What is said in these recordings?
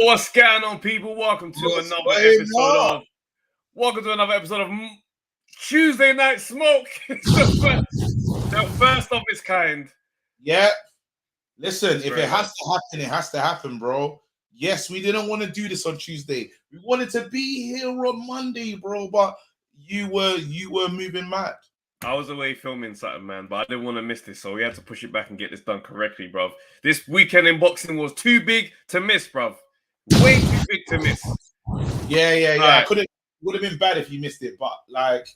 What's going on, people? Welcome to another episode of Tuesday Night Smoke. the first of its kind. Yeah. Listen, if it has to happen, it has to happen, bro. Yes, we didn't want to do this on Tuesday. We wanted to be here on Monday, bro, but you were moving mad. I was away filming something, man, but I didn't want to miss this, so we had to push it back and get this done correctly, bruv. This weekend in boxing was too big to miss, bruv. Way too big to miss. Yeah. Right. Would have been bad if you missed it, but like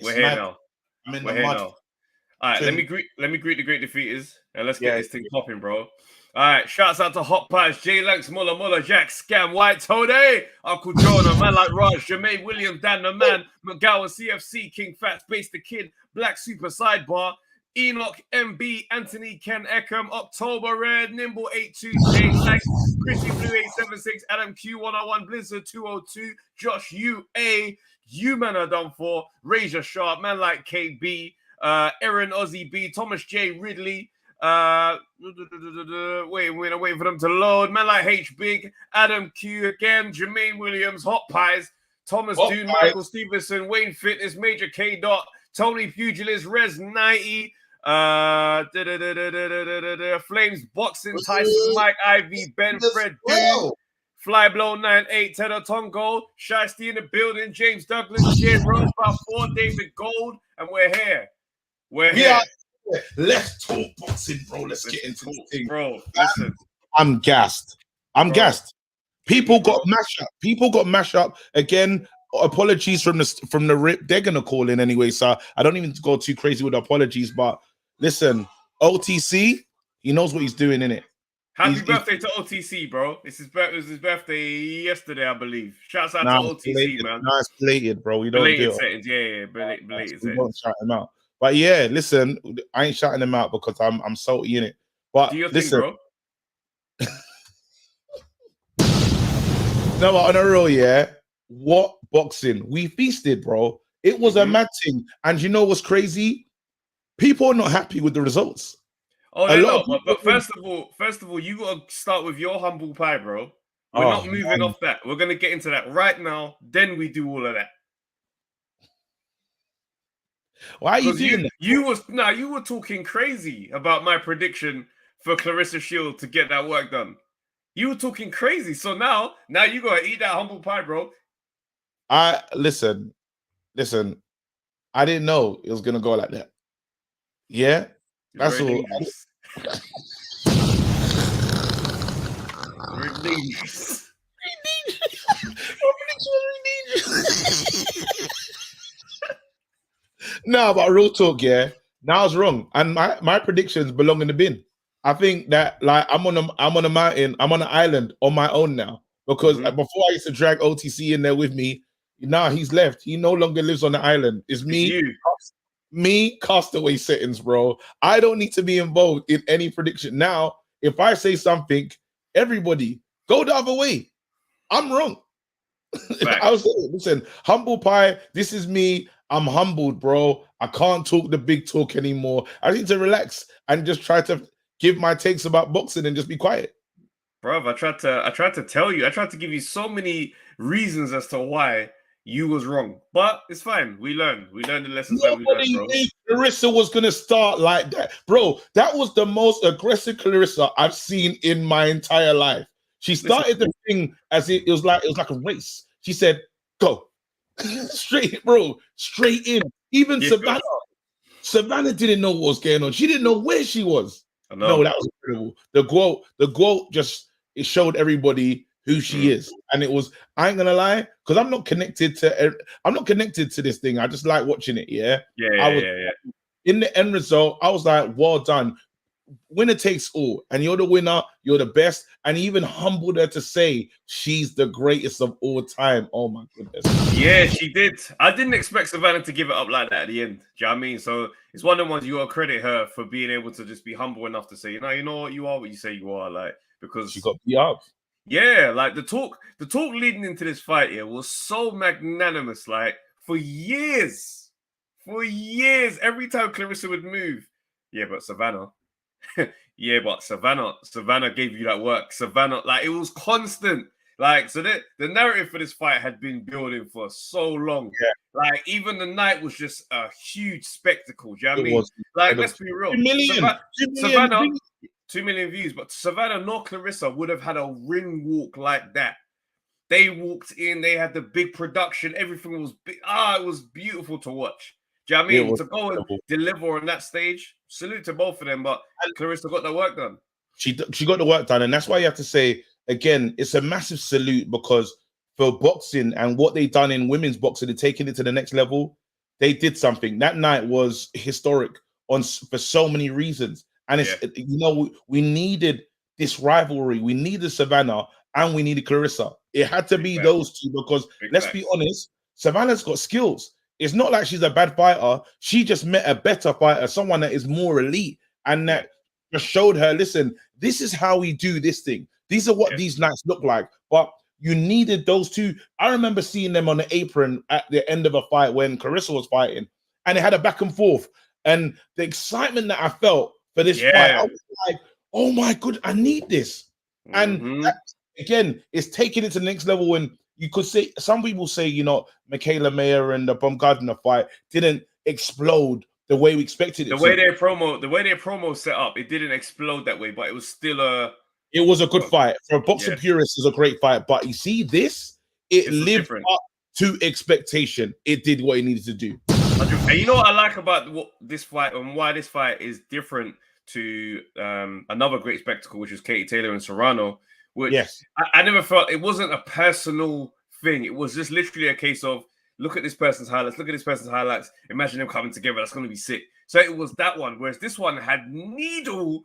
we're here now. I'm in the mud. All right, let me greet the great defeaters and let's get this thing popping, bro. All right, shouts out to Hot Pies, J Lanks, Mulla, Jack, Scam, White Toadie, Uncle Jonah, man like Raj, Jermaine Williams, Dan the Man, McGowan, CFC, King Fats, Base the Kid, Black Super Sidebar, Enoch, MB, Anthony, Ken Eckham, October Red, Nimble 82, J Lanks, Chrissy Blue 876, Adam Q101, Blizzard 202, Josh UA, you man are done for, Razor Sharp, man like KB, Aaron Ozzy B, Thomas J Ridley, waiting for them to load. Man like H Big, Adam Q again, Jermaine Williams, Hot Pies, Thomas Dune, Michael Stevenson, Wayne Fitness, Major K Dot, Tony Pugilist, Res 90, Flames Boxing, Tyson, Mike Ivy, Ben, Fred Dune, Flyblow 98, Tedder Tongo, Shiesty in the building, James Douglas, Jay Rose, about 4, David Gold, and we're here. We're here. Let's talk boxing, bro. Let's get into this thing. Bro, listen. I'm gassed. Gassed. People got mashed up. Again, apologies from the rip. They're gonna call in anyway, so I don't even go too crazy with apologies. But listen, OTC, he knows what he's doing, innit? Happy birthday to OTC, bro. It was his birthday yesterday, I believe. Shouts out to OTC, man. Nice belated, bro. We don't belated do settings. Yeah, belated settings. We won't shout him out. But yeah, listen, I ain't shouting him out because I'm salty in it. But do your listen, thing, bro. No, on a real, yeah. What boxing? We feasted, bro. It was a mad thing. And you know what's crazy? People are not happy with the results. Oh, they're not. But first of all, you gotta start with your humble pie, bro. We're not moving off that. We're gonna get into that right now. Then we do all of that. Why are you doing that? You were talking crazy about my prediction for Claressa Shield to get that work done. You were talking crazy. So now you gotta eat that humble pie, bro. Listen. I didn't know it was gonna go like that. Yeah, that's all. Ridiculous. No, but real talk, yeah. Now I was wrong, and my predictions belong in the bin. I think that like I'm on a mountain, I'm on an island on my own now because before I used to drag OTC in there with me. Now he's left. He no longer lives on the island. It's me, castaway settings, bro. I don't need to be involved in any prediction. Now, if I say something, everybody go the other way. I'm wrong. I was saying, listen, humble pie. This is me. I'm humbled, bro. I can't talk the big talk anymore. I need to relax and just try to give my takes about boxing and just be quiet. Bro, I tried to tell you. I tried to give you so many reasons as to why you was wrong. But it's fine. We learned the lessons that we learned, bro. Claressa was gonna start like that. Bro, that was the most aggressive Claressa I've seen in my entire life. She started the thing as it was like a race. She said, go. Straight in. Even Savannah didn't know what was going on. She didn't know where she was. No, that was incredible. The quote just it showed everybody who she is, and it was. I ain't gonna lie, because I'm not connected to this thing. I just like watching it. Yeah. In the end result, I was like, well done. Winner takes all, and you're the winner. You're the best, and he even humbled her to say she's the greatest of all time. Oh my goodness! Yeah, she did. I didn't expect Savannah to give it up like that at the end. Do you know what I mean? So it's one of the ones you gotta credit her for being able to just be humble enough to say, you know what, you are what you say you are, like because she got beat up. Yeah, like the talk leading into this fight here was so magnanimous. Like for years, every time Claressa would move, but Savannah. Savannah gave you that work. Savannah, like it was constant. Like, so the narrative for this fight had been building for so long. Yeah. Like, even the night was just a huge spectacle. Do you know what I It mean? was Like, incredible. let's be real. 2 million. Savannah, 2 million views, but Savannah nor Claressa would have had a ring walk like that. They walked in, they had the big production, everything was big. It was beautiful to watch. Do you know what I mean? To go and deliver on that stage, salute to both of them, but Claressa got the work done. She got the work done, and that's why you have to say, again, it's a massive salute, because for boxing and what they've done in women's boxing and taking it to the next level, they did something. That night was historic for so many reasons. And it's we needed this rivalry. We needed Savannah and we needed Claressa. It had to be those two, because let's be honest, Savannah's got skills. It's not like she's a bad fighter. She just met a better fighter, someone that is more elite, and that just showed her, listen, this is how we do this thing. These are what these nights look like. But you needed those two. I remember seeing them on the apron at the end of a fight when Claressa was fighting, and it had a back and forth. And the excitement that I felt for this fight, I was like, oh my God, I need this. And that, again, it's taking it to the next level. And you could say, some people say, you know, Michaela Mayer and the Baumgardner fight didn't explode the way we expected it. The way their promo set up, it didn't explode that way, but it was still it was a good fight. For a boxing purist, it's a great fight. But you see this, it lived up to expectation. It did what it needed to do. And you know what I like about this fight and why this fight is different to another great spectacle, which is Katie Taylor and Serrano, which I never felt, it wasn't a personal thing. It was just literally a case of, look at this person's highlights, look at this person's highlights, imagine them coming together, that's going to be sick. So it was that one, whereas this one had needle,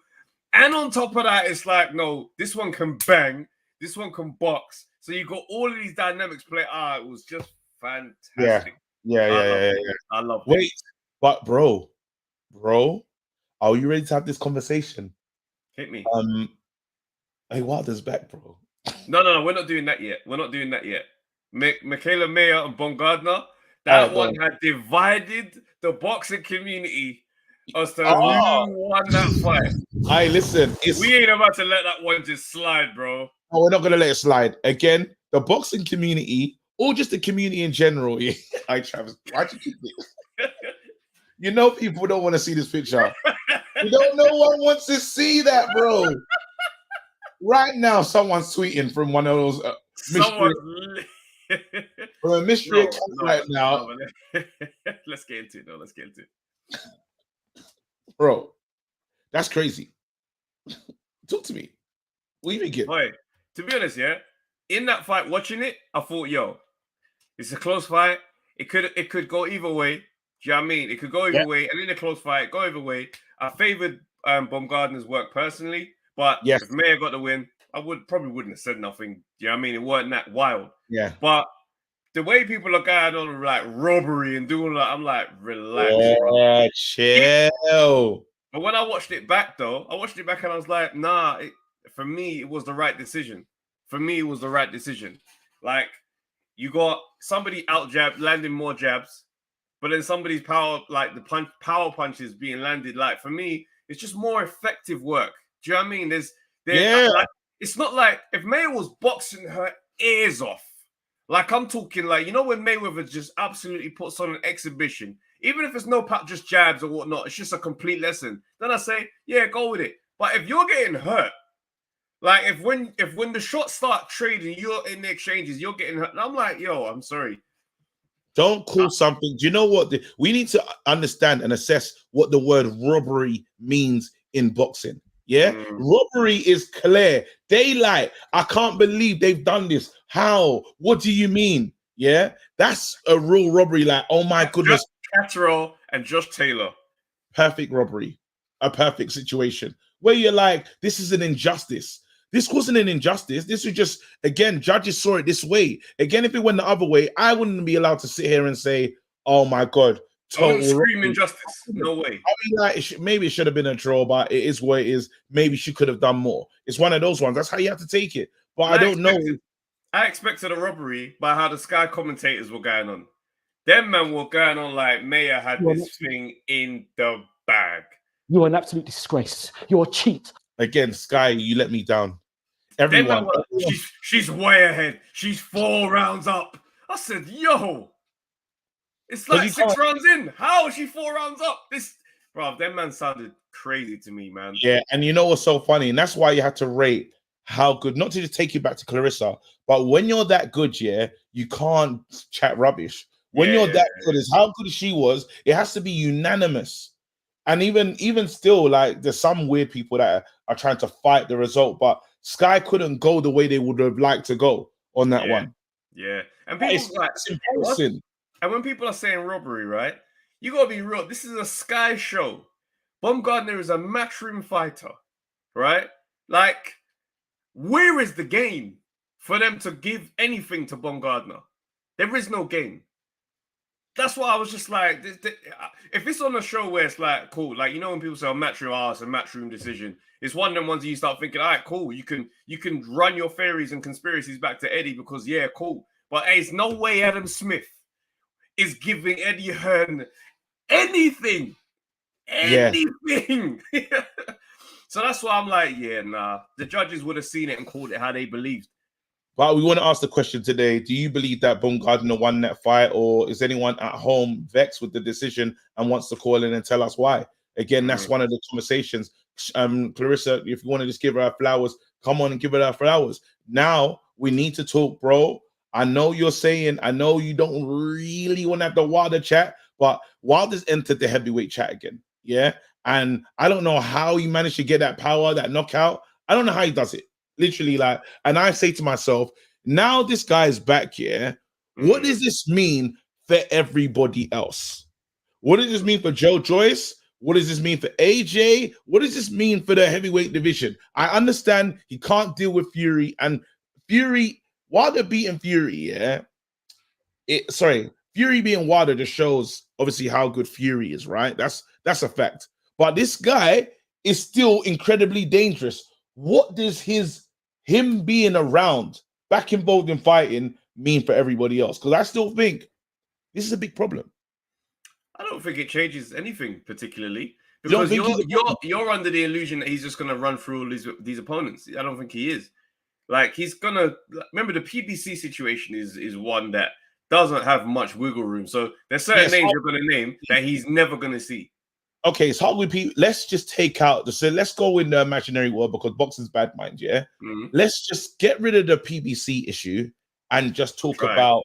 and on top of that, it's like, no, this one can bang, this one can box. So you got all of these dynamics play. It was just fantastic. Yeah. I love it. Wait, but bro, are you ready to have this conversation? Hit me. Hey, Wilder's back, bro. No, we're not doing that yet. Michaela Mayer and Baumgardner, that one had divided the boxing community as to who won that fight. Hey, listen, we ain't about to let that one just slide, bro. No, we're not gonna let it slide. Again, the boxing community, or just the community in general. Hi, Travis, why'd you keep it? You know, people don't want to see this picture. You don't know one wants to see that, bro. Right now, someone's tweeting from one of those from a mystery account right now. Let's get into it. Bro, that's crazy. Talk to me. What are you thinking? Boy, to be honest, in that fight, watching it, I thought, yo, it's a close fight. It could go either way. Do you know what I mean? It could go either way. And in a close fight, go either way. I favored Baumgardner's work personally, but if Mayer got the win, I probably wouldn't have said nothing. Do you know what I mean? It wasn't that wild. Yeah. But the way people are going on like robbery and doing that, I'm like, relax. Yeah, chill. But when I watched it back, though, and I was like, nah, for me, it was the right decision. Like, you got somebody out jab, landing more jabs, but then somebody's power punches being landed. Like, for me, it's just more effective work. Do you know what I mean? Like, it's not like if Mayer was boxing her ears off. Like, I'm talking like, you know, when Mayweather just absolutely puts on an exhibition, even if it's no just jabs or whatnot, it's just a complete lesson. Then I say, yeah, go with it. But if you're getting hurt, like if when the shots start trading, you're in the exchanges, you're getting hurt. And I'm like, yo, I'm sorry. Don't call something. Do you know what? We need to understand and assess what the word robbery means in boxing. Yeah, robbery is clear, daylight. I can't believe they've done this. How? What do you mean? Yeah, that's a real robbery. Like, oh my goodness, Catterall and Josh Taylor. Perfect robbery, a perfect situation where you're like, this is an injustice. This wasn't an injustice. This was just, again, judges saw it this way. Again, if it went the other way, I wouldn't be allowed to sit here and say, oh my God. Scream injustice. No way. I mean, like, maybe it should have been a draw, but it is what it is. Maybe she could have done more. It's one of those ones. That's how you have to take it. But I don't know. I expected a robbery by how the Sky commentators were going on. Them men were going on like Mayer had this thing in the bag. You're an absolute disgrace. You're a cheat. Again, Sky, you let me down. Everyone. She's way ahead. She's 4 rounds up. I said, yo, it's like 6 rounds in. How is she 4 rounds up? Bro, that man sounded crazy to me, man. Yeah, and you know what's so funny? And that's why you had to rate how good, not to just take you back to Claressa, but when you're that good, yeah, you can't chat rubbish. When you're that good, as how good she was, it has to be unanimous. And even still, like, there's some weird people that are trying to fight the result, but Sky couldn't go the way they would have liked to go on that one. Yeah. And people it's embarrassing. And when people are saying robbery, right? You gotta be real. This is a Sky show. Baumgardner is a matchroom fighter, right? Like, where is the game for them to give anything to Baumgardner? There is no game. That's why I was just like, if it's on a show where it's like, cool, like, you know, when people say, matchroom, it's a matchroom decision. It's one of them ones that you start thinking, all right, cool. You can run your theories and conspiracies back to Eddie because, yeah, cool. But hey, there's no way Adam Smith is giving Eddie Hearn anything. Anything. Yeah. So that's why I'm like, yeah, nah. The judges would have seen it and called it how they believed. But we want to ask the question today: do you believe that Baumgardner won that fight, or is anyone at home vexed with the decision and wants to call in and tell us why? Again, that's one of the conversations. Claressa, if you want to just give her her flowers, come on and give her her flowers. Now we need to talk, bro. I know you're saying, I know you don't really want to have the Wilder chat, but Wilder's entered the heavyweight chat again. Yeah. And I don't know how he managed to get that power, that knockout. I don't know how he does it. Literally, like, and I say to myself, now this guy is back here. What does this mean for everybody else? What does this mean for Joe Joyce? What does this mean for AJ? What does this mean for the heavyweight division? I understand he can't deal with Fury, and Fury, Wilder beating Fury, yeah. Fury being Wilder just shows obviously how good Fury is, right? That's a fact. But this guy is still incredibly dangerous. What does him being around, back involved in fighting, mean for everybody else? Because I still think this is a big problem. I don't think it changes anything particularly, because you're under the illusion that he's just going to run through all these opponents. I don't think he is. Like, he's gonna remember the PBC situation is one that doesn't have much wiggle room. So there's certain names you're going to name that he's never going to see. Okay, it's hard with people. Let's just take out let's go in the imaginary world, because boxing's bad mind, yeah? Let's just get rid of the PBC issue and just talk about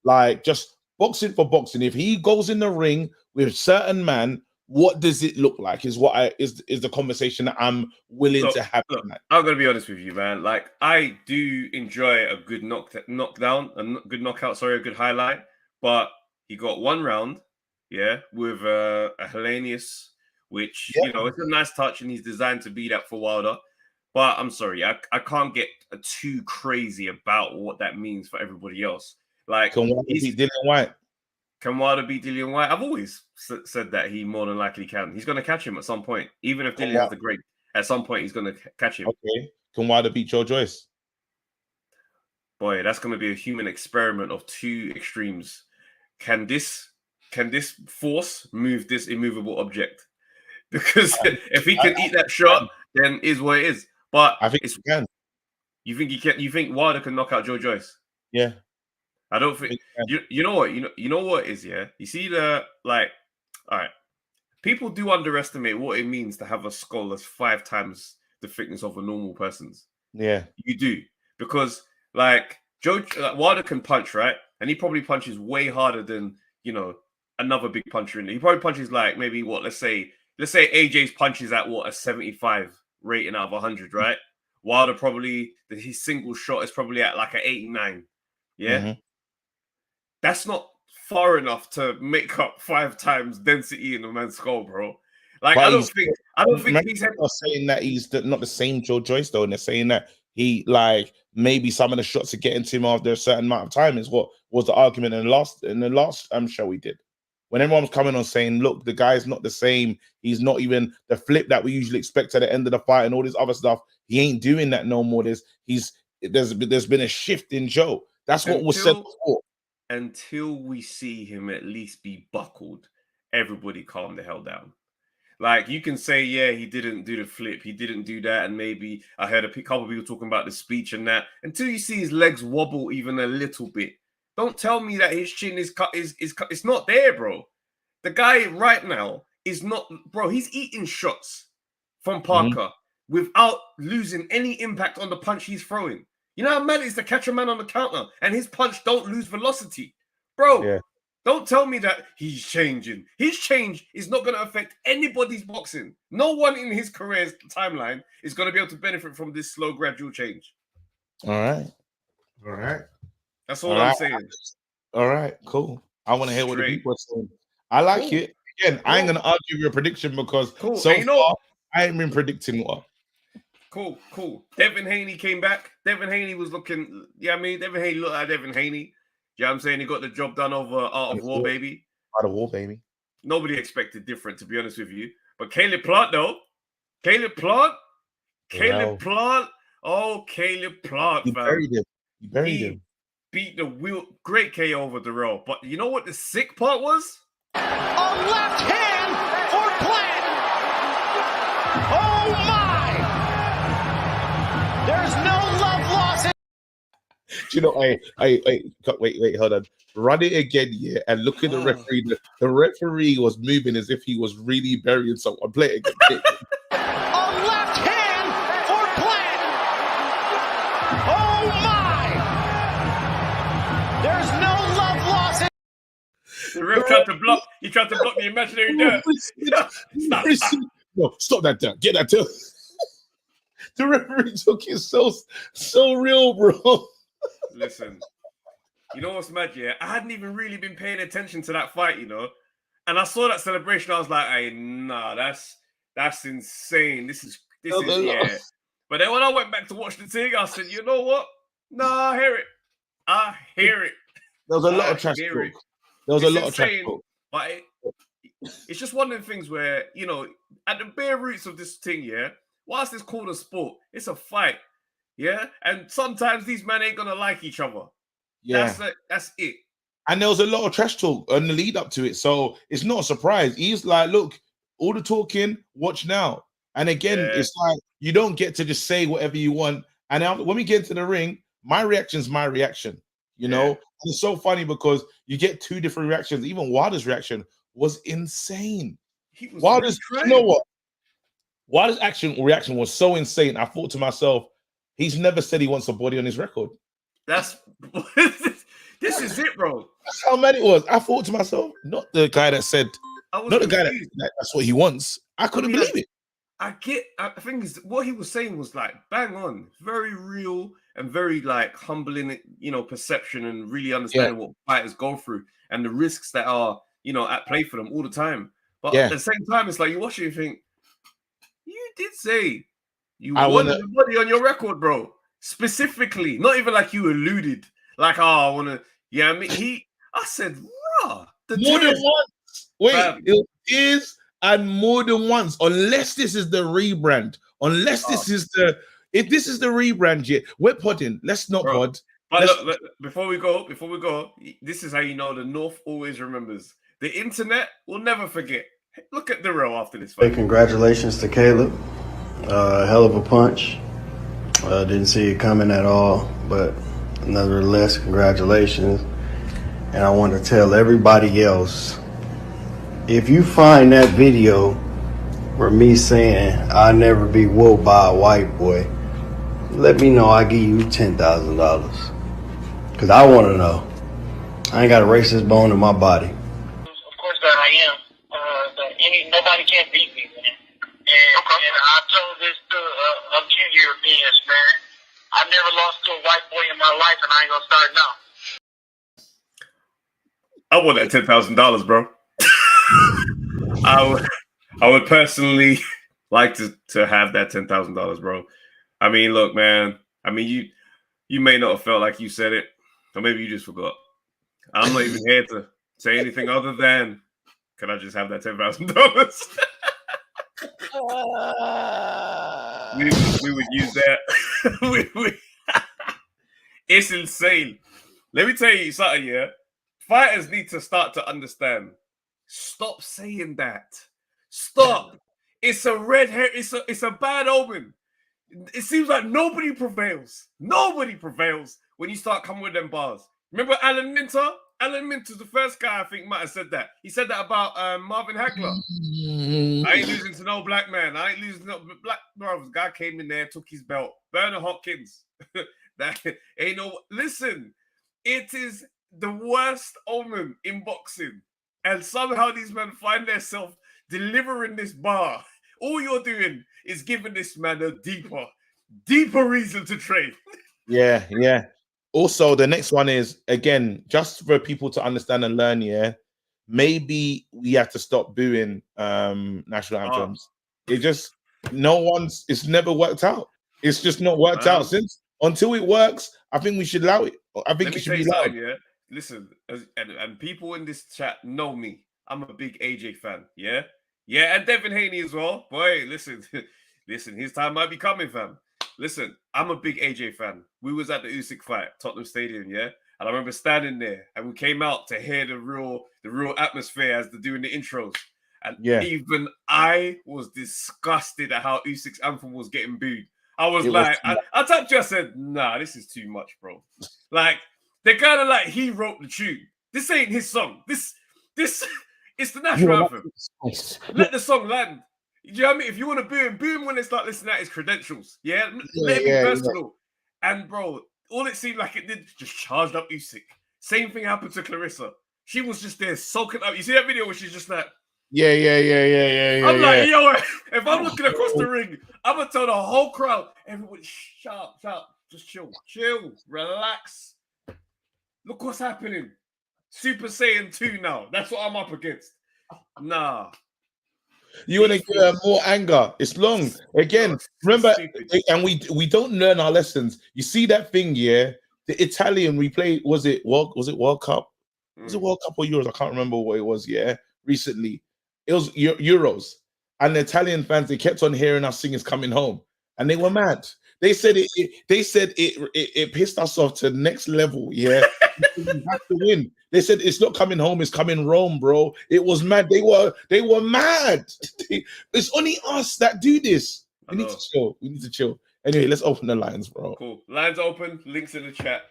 like just boxing for boxing. If he goes in the ring with a certain man, what does it look like? Is the conversation that I'm willing to have. I'm gonna be honest with you, man. Like, I do enjoy a good knockdown, a good knockout, a good highlight. But he got 1 round, with a Hellenius, which you know, it's a nice touch, and he's designed to be that for Wilder. But I'm sorry, I can't get too crazy about what that means for everybody else. Like, can Wilder beat Dillian Whyte? Can Wilder beat Dillian Whyte? I've always said that he more than likely can. He's going to catch him at some point. Even if Dillian has the great, at some point he's going to catch him. Okay. Can Wilder beat Joe Joyce? Boy, that's going to be a human experiment of 2 extremes. Can this force move this immovable object? Because if he can eat that shot, then is what it is. But I think he can. You think he can? You think Wilder can knock out Joe Joyce? Yeah. I don't think you know what you know what it is, yeah. You see all right. People do underestimate what it means to have a skull that's 5 times the thickness of a normal person's. Yeah, you do, because like Wilder can punch, right? And he probably punches way harder than, you know, another big puncher in there. He probably punches like maybe let's say AJ's punches at a 75 rating out of 100, right? Wilder probably his single shot is probably at like an 89. Yeah. That's not far enough to make up 5 times density in a man's skull, bro. Like, I don't think he's saying that he's not the same Joe Joyce, though, and they're saying that he, like, maybe some of the shots are getting to him after a certain amount of time is what was the argument in the last show we did. When everyone was coming on saying, look, the guy's not the same. He's not even the flip that we usually expect at the end of the fight and all this other stuff. He ain't doing that no more. There's been a shift in Joe. That's what was said before. Until we see him at least be buckled, everybody calm the hell down. Like, you can say, yeah, he didn't do the flip, he didn't do that, and maybe I heard a couple of people talking about the speech and that. Until you see his legs wobble even a little bit, don't tell me that his chin is cut. It's not there, bro. The guy right now is not, bro. He's eating shots from Parker without losing any impact on the punch he's throwing. You know how mad it is to catch a man on the counter and his punch don't lose velocity, bro. Yeah. Don't tell me that he's changing. His change is not going to affect anybody's boxing. No one in his career's timeline is going to be able to benefit from this slow, gradual change. All right. That's all I'm saying. All right, cool. I want to hear what the people are saying. I like it. Again, I ain't going to argue with your prediction because so far, I ain't been predicting what. Cool. Devin Haney came back. Devin Haney was looking, Devin Haney looked like Devin Haney. You know what I'm saying? He got the job done over Art of War, baby. Art of War, baby. Nobody expected different, to be honest with you. But Caleb Plant, though. Caleb Plant. Oh, Caleb Plant, He buried him. Beat the wheel. Great KO over Darrell. But you know what the sick part was? A left hand for Plant. Oh, my. There's no love lost. You know, wait, hold on. Run it again, yeah, and look at the referee. The referee was moving as if he was really burying someone. Play it again. A left hand for Plant. Oh my! There's no love lost. The ref tried to block. He tried to block the imaginary dirt. No, stop that dirt. Get that dirt. The referee took it so real, bro. Listen, you know what's mad, yeah? I hadn't even really been paying attention to that fight, you know? And I saw that celebration, I was like, hey, nah, that's insane. This is yeah. But then when I went back to watch the thing, I said, you know what? Nah, I hear it. There was a lot of trash talk. There was a lot of trash talk. But it's just one of the things where, you know, at the bare roots of this thing, yeah, whilst it's called a sport, it's a fight. Yeah, and sometimes these men ain't gonna like each other. Yeah, that's it. And there was a lot of trash talk on the lead up to it, so it's not a surprise. He's like, look, all the talking, watch now. And again, it's like you don't get to just say whatever you want. And when we get into the ring, my reaction's my reaction. You know, and it's so funny because you get two different reactions. Even Wilder's reaction was insane. Wilder's, you know what? Wilder's reaction was so insane. I thought to myself, he's never said he wants a body on his record. This is it, bro. That's how mad it was. I thought to myself, not the guy that said, not the guy that's what he wants. I couldn't believe it. I think what he was saying was like bang on, very real and very like humbling, you know, perception and really understanding what fighters go through and the risks that are, you know, at play for them all the time. But at the same time, it's like you watch it and think, you did say you wanted a body on your record, bro. Specifically, not even like you alluded, like, oh, I want to. Yeah, I mean, I said, raw. More than once. Wait, it is, and more than once. Unless this is the rebrand. Unless this is if this is the rebrand, yet we're podding. Let's not pod. But look, before we go, this is how you know the North always remembers. The internet will never forget. Look at the row after this fight. Hey, congratulations to Caleb. Hell of a punch. Didn't see it coming at all, but nevertheless, congratulations. And I want to tell everybody else, if you find that video where me saying I'll never be whooped by a white boy, let me know. I give you $10,000. Because I want to know. I ain't got a racist bone in my body. Of course that I am. Nobody can beat me, man. And I told this to a few Europeans, man. I've never lost to a white boy in my life, and I ain't gonna start now. I want that $10,000, bro. I would personally like to have that $10,000, bro. I mean, look, man. I mean, you may not have felt like you said it, or maybe you just forgot. I'm not even here to say anything other than, can I just have that $10,000? we would use that. It's insane. Let me tell you something, yeah. Fighters need to start to understand. Stop saying that. Stop. It's a red hair. It's a bad omen. It seems like nobody prevails. Nobody prevails when you start coming with them bars. Remember Alan Minter? Alan Minter's the first guy I think might have said that. He said that about Marvin Hagler. I ain't losing to no black man. I ain't losing to no black brothers. Guy came in there, took his belt. Bernard Hopkins. That ain't no. Listen, it is the worst omen in boxing, and somehow these men find themselves delivering this bar. All you're doing is giving this man a deeper reason to train. Yeah, yeah. Also, the next one is, again, just for people to understand and learn, yeah, maybe we have to stop booing national anthems. It just, it's never worked out. It's just not worked out. Until it works, I think we should allow it. I think it should be allowed. Yeah? Listen, and people in this chat know me. I'm a big AJ fan, yeah? Yeah, and Devin Haney as well. Boy, listen, his time might be coming, fam. Listen, I'm a big AJ fan. We was at the Usyk fight, Tottenham Stadium, yeah? And I remember standing there, and we came out to hear the real atmosphere as they're doing the intros. And even I was disgusted at how Usyk's anthem was getting booed. I tapped you, I said, nah, this is too much, bro. Like, they're kind of like, he wrote the tune. This ain't his song. This, it's the national anthem. Let the song land. Do you know what I mean? If you want to boo him when they start listening at his credentials. Yeah? Let it be personal. Yeah. And, bro, all it seemed like it did just charged up Usyk. Same thing happened to Claressa. She was just there soaking up. You see that video where she's just like, yeah. I'm like, yo, if I'm looking across the ring, I'm going to tell the whole crowd, everybody, shout, just chill, relax. Look what's happening. Super Saiyan 2 now. That's what I'm up against. Nah. You want to get more anger. It's long. Again, remember, and we don't learn our lessons. You see that thing, yeah? The Italian we played, was it World Cup? Was it World Cup or Euros? I can't remember what it was, yeah, recently. It was Euros. And the Italian fans, they kept on hearing us singers coming home. And they were mad. They said it pissed us off to the next level, yeah. We have to win. They said it's not coming home, it's coming Rome, bro. It was mad. They were mad. It's only us that do this. We need to chill. Anyway, let's open the lines, bro. Cool. Lines open, links in the chat.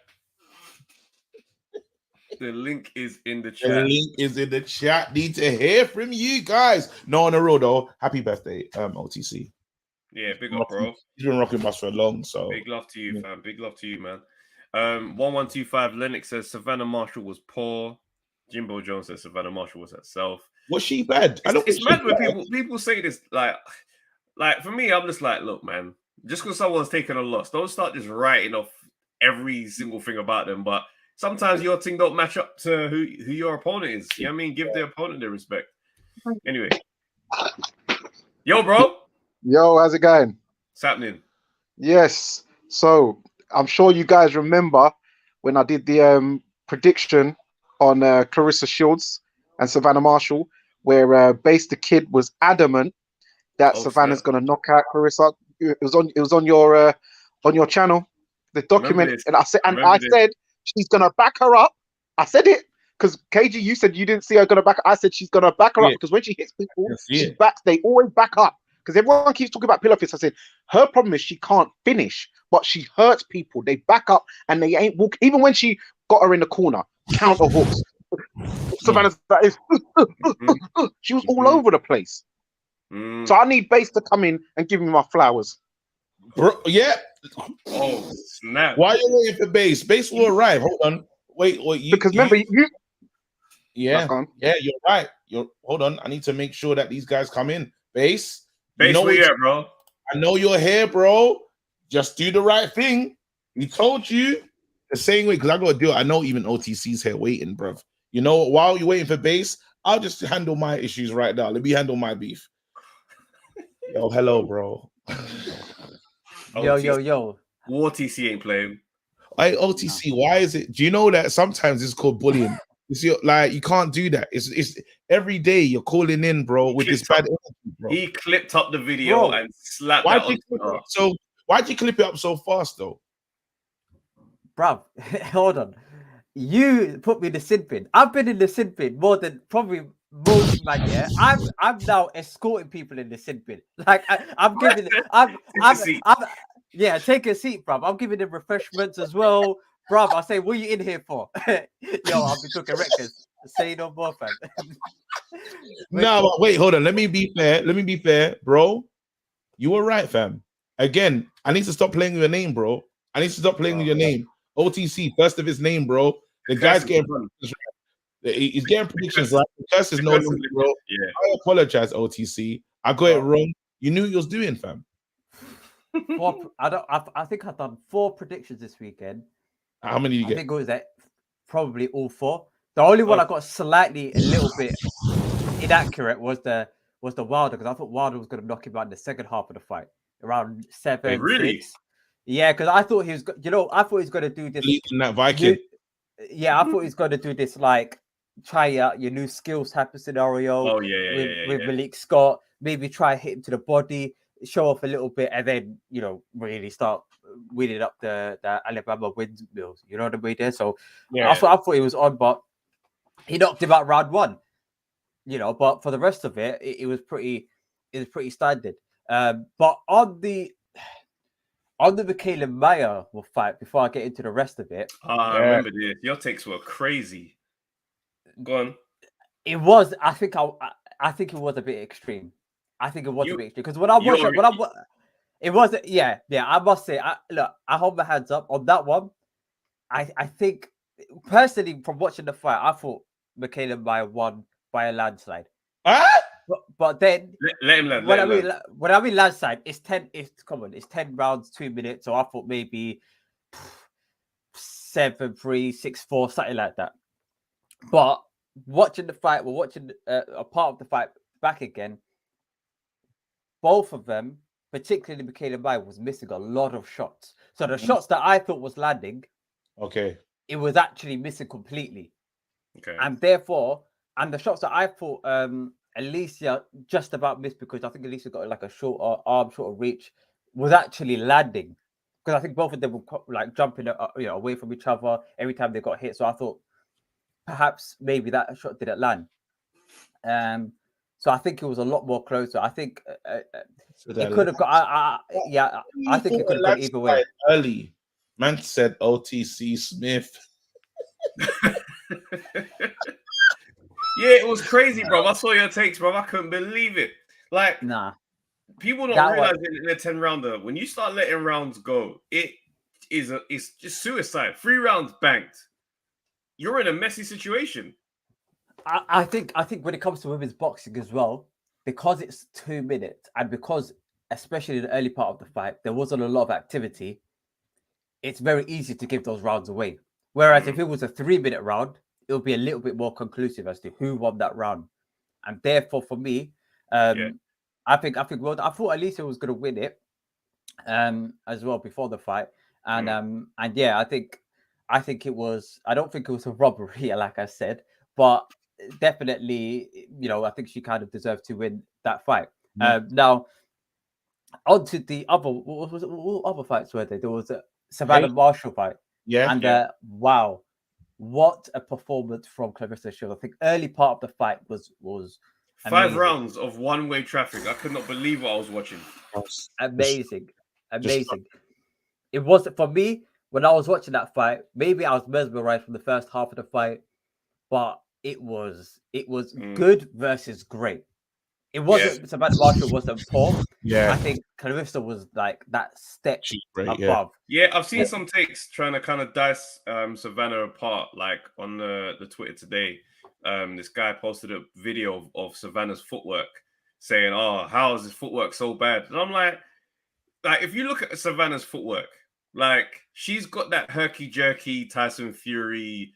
The link is in the chat. The link is in the chat. Need to hear from you guys. No, on the road though. Happy birthday, OTC. Yeah, big up, bro. He's been rocking us for long, so big love to you, fam. Big love to you, man. 1125 Lennox says Savannah Marshall was poor. Jimbo Jones says Savannah Marshall was herself. Was she bad? It's mad when people say this. Like for me, I'm just like, look, man. Just because someone's taken a loss, don't start just writing off every single thing about them. But sometimes your thing don't match up to who your opponent is. You know what I mean? Give the opponent their respect. Anyway. Yo, bro. Yo, how's it going? What's happening? Yes. So I'm sure you guys remember when I did the prediction on Claressa Shields and Savannah Marshall, where Base the Kid was adamant that Savannah's going to knock out Claressa. It was on your channel, the document, and I said she's going to back her up. I said it because KG, you said you didn't see her going to back. I said she's going to back her up because when she hits people, she backs. They always back up. Because everyone keeps talking about pillow fists. I said, her problem is she can't finish, but she hurts people. They back up and they ain't walk. Even when she got her in the corner, counter hooks. Savannah's like, she was all over the place. So I need Base to come in and give me my flowers. Bro, yeah. Oh, snap. Why are you waiting for Base? Base will arrive. Hold on. Wait. Because remember, you. Yeah, you're right. Hold on. I need to make sure that these guys come in. Base, where you at, bro? I know you're here, bro. Just do the right thing. We told you the same way because I got to do it. I know even OTC's here waiting, bro. You know, while you're waiting for Base, I'll just handle my issues right now. Let me handle my beef. Yo, hello, bro. Yo. OTC ain't playing. Hey, OTC, why is it? Do you know that sometimes it's called bullying? Like you can't do that. It's every day you're calling in, bro, with this bad energy, bro. He clipped up the video and slapped that. Why'd you clip it up so fast, though? Bruv, hold on. You put me in the sin bin. I've been in the sin bin more than probably most man, yeah. I'm now escorting people in the sin bin. Like I'm giving it. I'm yeah. Take a seat, bruv. I'm giving them refreshments as well, bruv. I say, what are you in here for? Yo, I'll be talking records. Say no more, fam. No, but wait, hold on. Let me be fair, bro. You were right, fam. Again, I need to stop playing with your name, bro. I need to stop playing with your name. OTC, first of his name, bro. The guy's getting predictions right. He's getting predictions right. The curse is no longer, bro. Yeah. I apologize, OTC. I got it wrong. You knew what you was doing, fam. I think I've done 4 predictions this weekend. How many did you get? I think it was that probably all 4. The only one I got slightly a little bit inaccurate was the Wilder, because I thought Wilder was going to knock him out in the second half of the fight, around 7. Really? 6. Yeah, because I thought he was, I thought he was going to do this. That Viking. I thought he was going to do this, like, try out your new skills type of scenario. Oh, with Malik Scott. Maybe try hit him to the body, show off a little bit, and then, really start winning up the Alabama windmills. You know what I mean? There. So I thought he was on, but he knocked him out round 1. But for the rest of it, it was pretty standard. But on the Michaela Mayer fight, before I get into the rest of it, I remember this. Your takes were crazy. Go on. It was. I think it was a bit extreme. I think it was a bit extreme because when I watched it, it wasn't. Yeah. I must say, look, I hold my hands up on that one. I think personally, from watching the fight, I thought Michaela Mayer won by a landslide. But then let him land. When I mean landslide, it's 10 rounds, 2 minutes. So I thought maybe 7-3, 6-4, something like that. But watching the fight, we're watching a part of the fight back again. Both of them, particularly Michaela Mayer, was missing a lot of shots. So the shots that I thought was landing, it was actually missing completely. Okay. And therefore, and the shots that I thought Alicia just about missed, because I think Alicia got like a shorter arm, shorter reach, was actually landing. Because I think both of them were like jumping away from each other every time they got hit. So I thought perhaps maybe that shot didn't land. So I think it was a lot more closer. I think it could have got. I think it could have gone either way. Early, man said OTC Smith. Yeah, it was crazy, bro. I saw your takes, bro. I couldn't believe it. Like, people don't realize in a 10-rounder, when you start letting rounds go, it's just suicide. 3 rounds banked. You're in a messy situation. I think when it comes to women's boxing as well, because it's 2 minutes, and because especially in the early part of the fight, there wasn't a lot of activity, it's very easy to give those rounds away. Whereas if it was a 3-minute round, it'll be a little bit more conclusive as to who won that round. And therefore, for me, I thought Alicia was going to win it as well before the fight. And I think it was. I don't think it was a robbery, like I said, but definitely, I think she kind of deserved to win that fight. Now, on to the other. What other fights were there? There was a Savannah Marshall fight. Wow, what a performance from Claressa Shields. I think early part of the fight was 5 amazing. rounds of one-way traffic. I could not believe what I was watching. Amazing. It wasn't for me when I was watching that fight. Maybe I was mesmerized from the first half of the fight, but it was good versus great. It wasn't. Savannah Marshall wasn't poor. I think Claressa was like that step above. Yeah, I've seen some takes trying to kind of dice Savannah apart, like on the Twitter today. This guy posted a video of Savannah's footwork, saying, "Oh, how is his footwork so bad?" And I'm like, if you look at Savannah's footwork, like she's got that herky-jerky Tyson Fury,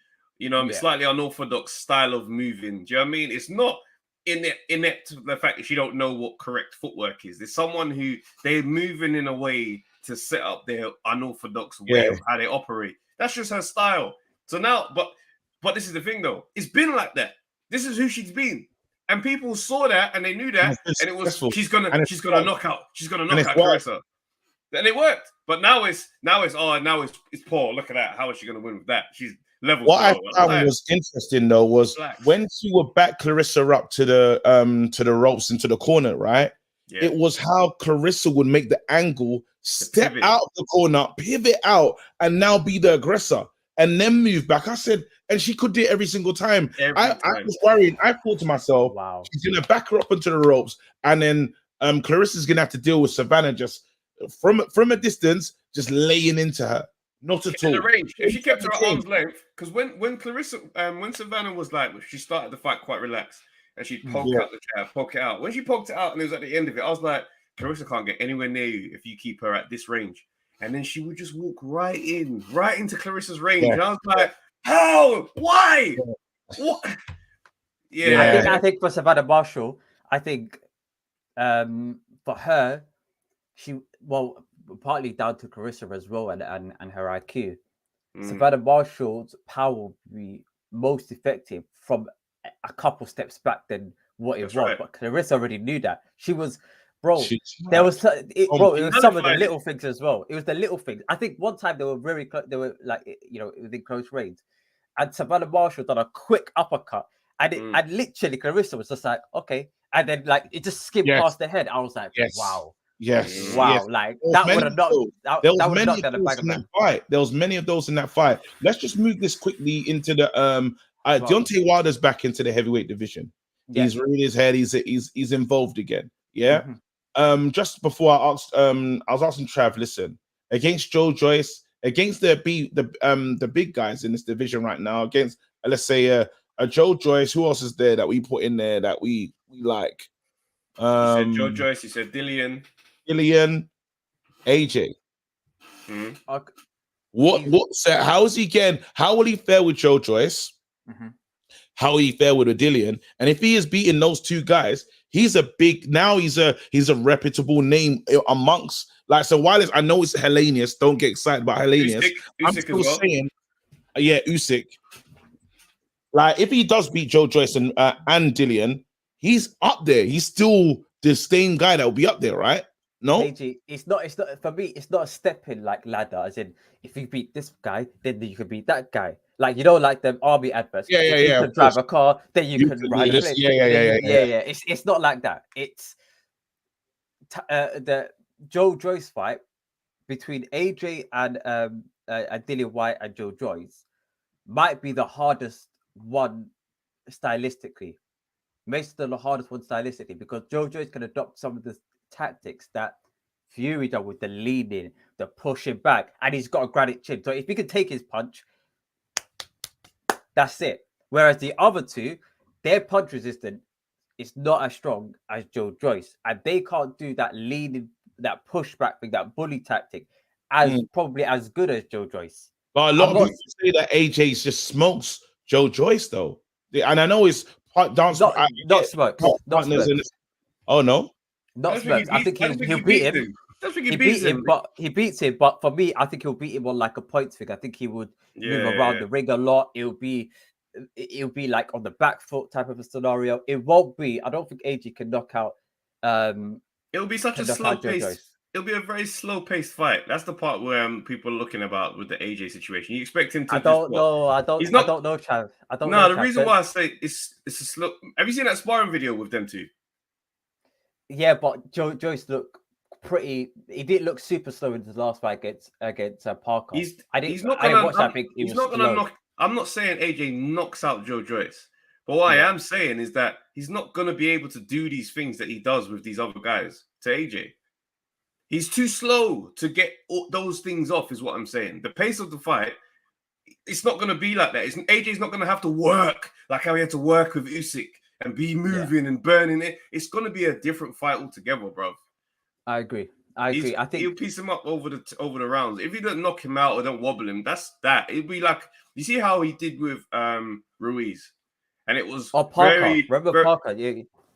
slightly unorthodox style of moving. Do you know what I mean? It's not inept to the fact that she don't know what correct footwork is. There's someone who they're moving in a way to set up their unorthodox way of how they operate. That's just her style. So now, but this is the thing though. It's been like that. This is who she's been, and people saw that and they knew that, and it was she's gonna knock out Claressa, and it worked. But now it's poor. Look at that. How is she gonna win with that? She's levels. What I bro. found Like, was interesting though was relax. when she would back Claressa up to the ropes into the corner, right? Yeah. It was how Claressa would make the angle, step pivot. out of the corner, pivot out, and now be the aggressor, and then move back. I said, and she could do it every single time. I was worried. I thought to myself, wow, she's gonna back her up into the ropes, and then Claressa's gonna have to deal with Savannah just from a distance, just laying into her. Not at all. The range. If she kept her at arm's length, because when Claressa, when Savannah was like, she started the fight quite relaxed, and she'd poke out the jab, poke it out. When she poked it out, and it was at the end of it, I was like, Claressa can't get anywhere near you if you keep her at this range. And then she would just walk right into Claressa's range. And I was like, how? Why? What? Yeah. I think for Savannah Marshall, I think for her, partly down to Claressa as well and her IQ. Savannah Marshall's power will be most effective from a couple steps back than what it was. Right. But Claressa already knew that. She was, bro. There was it was some of the little things as well. It was the little things. I think one time they were very close. They were like, within close range, and Savannah Marshall done a quick uppercut, and and literally Claressa was just like, okay, and then like it just skimmed past their head. I was like, wow. Yes. Wow. Yes. Like that would have knocked. That would have knocked down the bag of that fight. There was many of those in that fight. Let's just move this quickly into the Deontay Wilder's back into the heavyweight division. Yeah. He's reared his head. He's involved again. Yeah. Just before I was asking Trav, listen, against Joe Joyce, against the big guys in this division right now, against let's say a Joe Joyce. Who else is there that we put in there that we like? You said Joe Joyce. You said Dillian, AJ. How is he getting? How will he fare with Joe Joyce? How will he fare with Dillian? And if he is beating those two guys, he's a reputable name amongst like. So while I know it's Hellenius, don't get excited about Hellenius. I'm still saying, Usyk. Like if he does beat Joe Joyce and Dillian, he's up there. He's still the same guy that will be up there, right? No, AJ, it's not for me. It's not a stepping like ladder. As in, if you beat this guy, then you can beat that guy. Like like them army adverts. Yeah. You can drive a car, then you can ride a plane. Yeah. It's not like that. It's the Joe Joyce fight between AJ and Dillian White and Joe Joyce might be the hardest one stylistically. Makes it the hardest one stylistically because Joe Joyce can adopt some of the tactics that Fury done with the leaning, the pushing back, and he's got a granite chin. So if he can take his punch, that's it. Whereas the other two, their punch resistance is not as strong as Joe Joyce, and they can't do that leaning, that pushback thing, that bully tactic, as probably as good as Joe Joyce. But a lot of people say that AJ just smokes Joe Joyce though, and I know it's dance. Not smoke. Oh no. Not smokes. I think he'll beat him. He beats him. But for me, I think he'll beat him on like a points thing. I think he would move around the ring a lot. It'll be like on the back foot type of a scenario. It won't be. I don't think AJ can knock out. It'll be such a slow pace. It'll be a very slow paced fight. That's the part where people are looking about with the AJ situation. You expect him to. I don't know, Chav. I don't know. No, the reason why I say it's a slow. Have you seen that sparring video with them two? Yeah, but Joyce looked pretty. He didn't look super slow in his last fight against Parker. I didn't watch that big. He's not gonna knock. I'm not saying AJ knocks out Joe Joyce, but what I am saying is that he's not gonna be able to do these things that he does with these other guys to AJ. He's too slow to get those things off, is what I'm saying. The pace of the fight, it's not going to be like that. AJ's not going to have to work like how he had to work with Usyk and be moving and burning it. It's going to be a different fight altogether, bro. I agree. I think he'll piece him up over the rounds. If he don't knock him out or don't wobble him, that's that. It'd be like, you see how he did with Ruiz, and it was Parker. Remember Parker?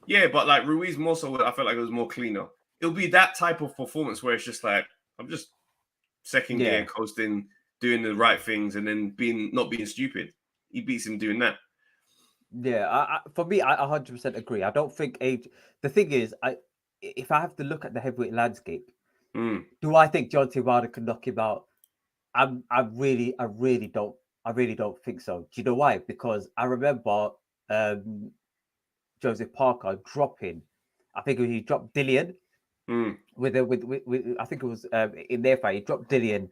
Yeah, but like Ruiz more so, I felt like it was more cleaner. It'll be that type of performance where it's just like, I'm just second gear, coasting, doing the right things, and then not being stupid. He beats him doing that. Yeah, for me, I 100% agree. I don't think age. The thing is, if I have to look at the heavyweight landscape, do I think Deontay Wilder can knock him out? I really don't. I really don't think so. Do you know why? Because I remember Joseph Parker dropping. I think he dropped Dillian with I think it was in their fight. He dropped Dillian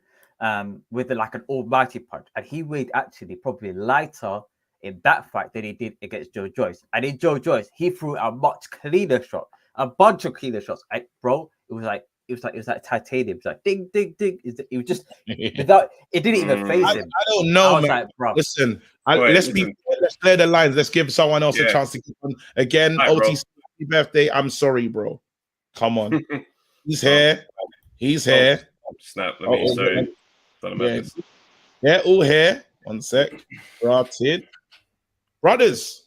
with like an almighty punch, and he weighed actually probably lighter in that fight than he did against Joe Joyce. And in Joe Joyce, he threw a much cleaner shot, a bunch of cleaner shots. Bro, it was like titanium. It's like ding, ding, ding. It was just without. It didn't even phase him. I don't know, man. Like, bro. Listen, let's clear the lines. Let's give someone else a chance to get on again. Right, OTC happy birthday. I'm sorry, bro. Come on. He's here. He's here. Snap. Let me sorry. Yeah, all here. One sec. Granted. Brothers.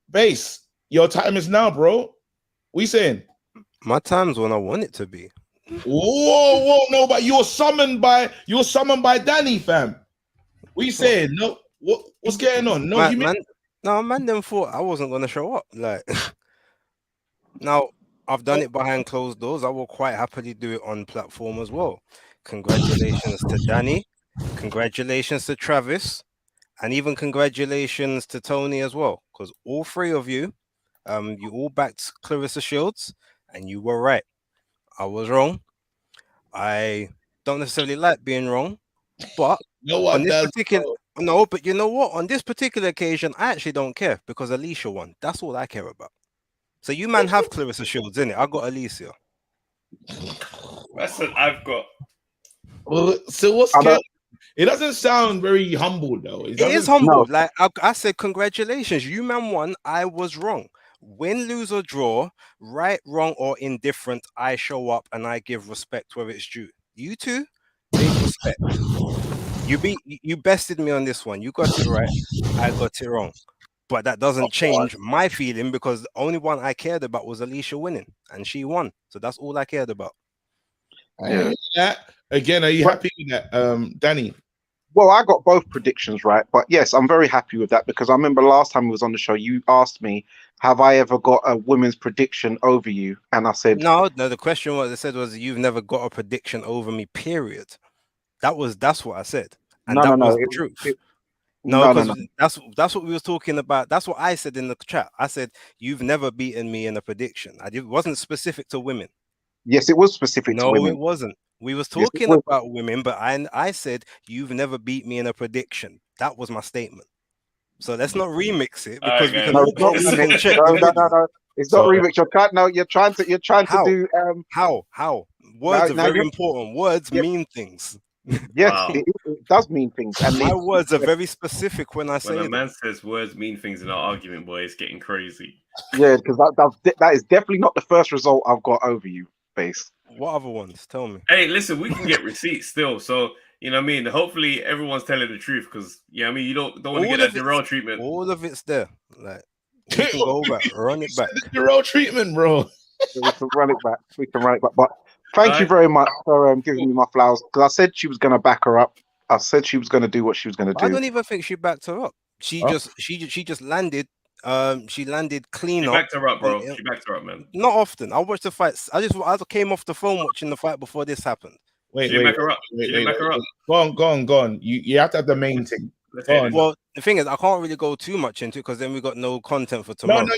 Base. Your time is now, bro. What you saying? My time's when I want it to be. Whoa, no, but you were summoned by Danny, fam. What you saying? No, what's going on? No, man, them thought I wasn't gonna show up. Like, now I've done it behind closed doors. I will quite happily do it on platform as well. Congratulations to Danny, congratulations to Travis, and even congratulations to Tony as well. Because all three of you, you all backed Claressa Shields, and you were right. I was wrong. I don't necessarily like being wrong, but on this particular, but you know what? On this particular occasion, I actually don't care because Alicia won. That's all I care about. So you man have Claressa Shields, innit? I got Alicia. That's what I've got. Well, so what's good? It doesn't sound very humble though. It is humble. Like I said, congratulations, you man won. I was wrong. Win, lose, or draw, right, wrong, or indifferent, I show up and I give respect where it's due. You two, big respect. You bested me on this one. You got it right. I got it wrong. But that doesn't change my feeling because the only one I cared about was Alicia winning, and she won. So that's all I cared about. Yeah. Again, are you happy with that, Danny? Well, I got both predictions right, but yes, I'm very happy with that because I remember last time we was on the show, you asked me, have I ever got a women's prediction over you? And I said, no. The question was, I said was, you've never got a prediction over me, period. That's what I said. And that was the truth. No, that's what we was talking about. That's what I said in the chat. I said, you've never beaten me in a prediction. It wasn't specific to women. Yes, it was specific to women. No, it wasn't. We was talking about women, but I said, you've never beat me in a prediction. That was my statement. So let's not remix it because we can check. No. It's not remix. You're trying to do how? Words are very important. Words mean things. Yes, it does mean things. And my words are very specific when I say when a man says words mean things in an argument, boy, it's getting crazy. Yeah, because that is definitely not the first result I've got over you, Base. What other ones? Tell me. Hey, listen, we can get receipts still, so you know what I mean. Hopefully, everyone's telling the truth because I mean, you don't want to get that Darrell treatment. All of it's there. Like we can go back, run it back. Darrell treatment, bro. We can run it back. But thank you very much for giving me my flowers because I said she was going to back her up. I said she was going to do what she was going to do. I don't even think she backed her up. She just landed. She landed clean. She backed her up, bro. She backed her up, man. Not often. I watched the fights. I came off the phone watching the fight before this happened. Wait, back her up. Back her up. Go on. You have to have the main thing. Well, the thing is, I can't really go too much into it because then we got no content for tomorrow. No,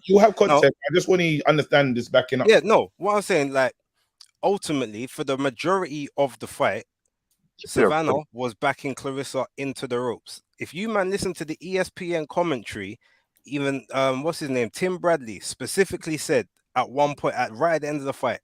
you have content. No. I just want to understand this backing up. Yeah, no. What I'm saying, like, ultimately, for the majority of the fight, Savannah was backing Claressa into the ropes. If you man listen to the ESPN commentary, even what's his name, Tim Bradley, specifically said at one point, right at the end of the fight,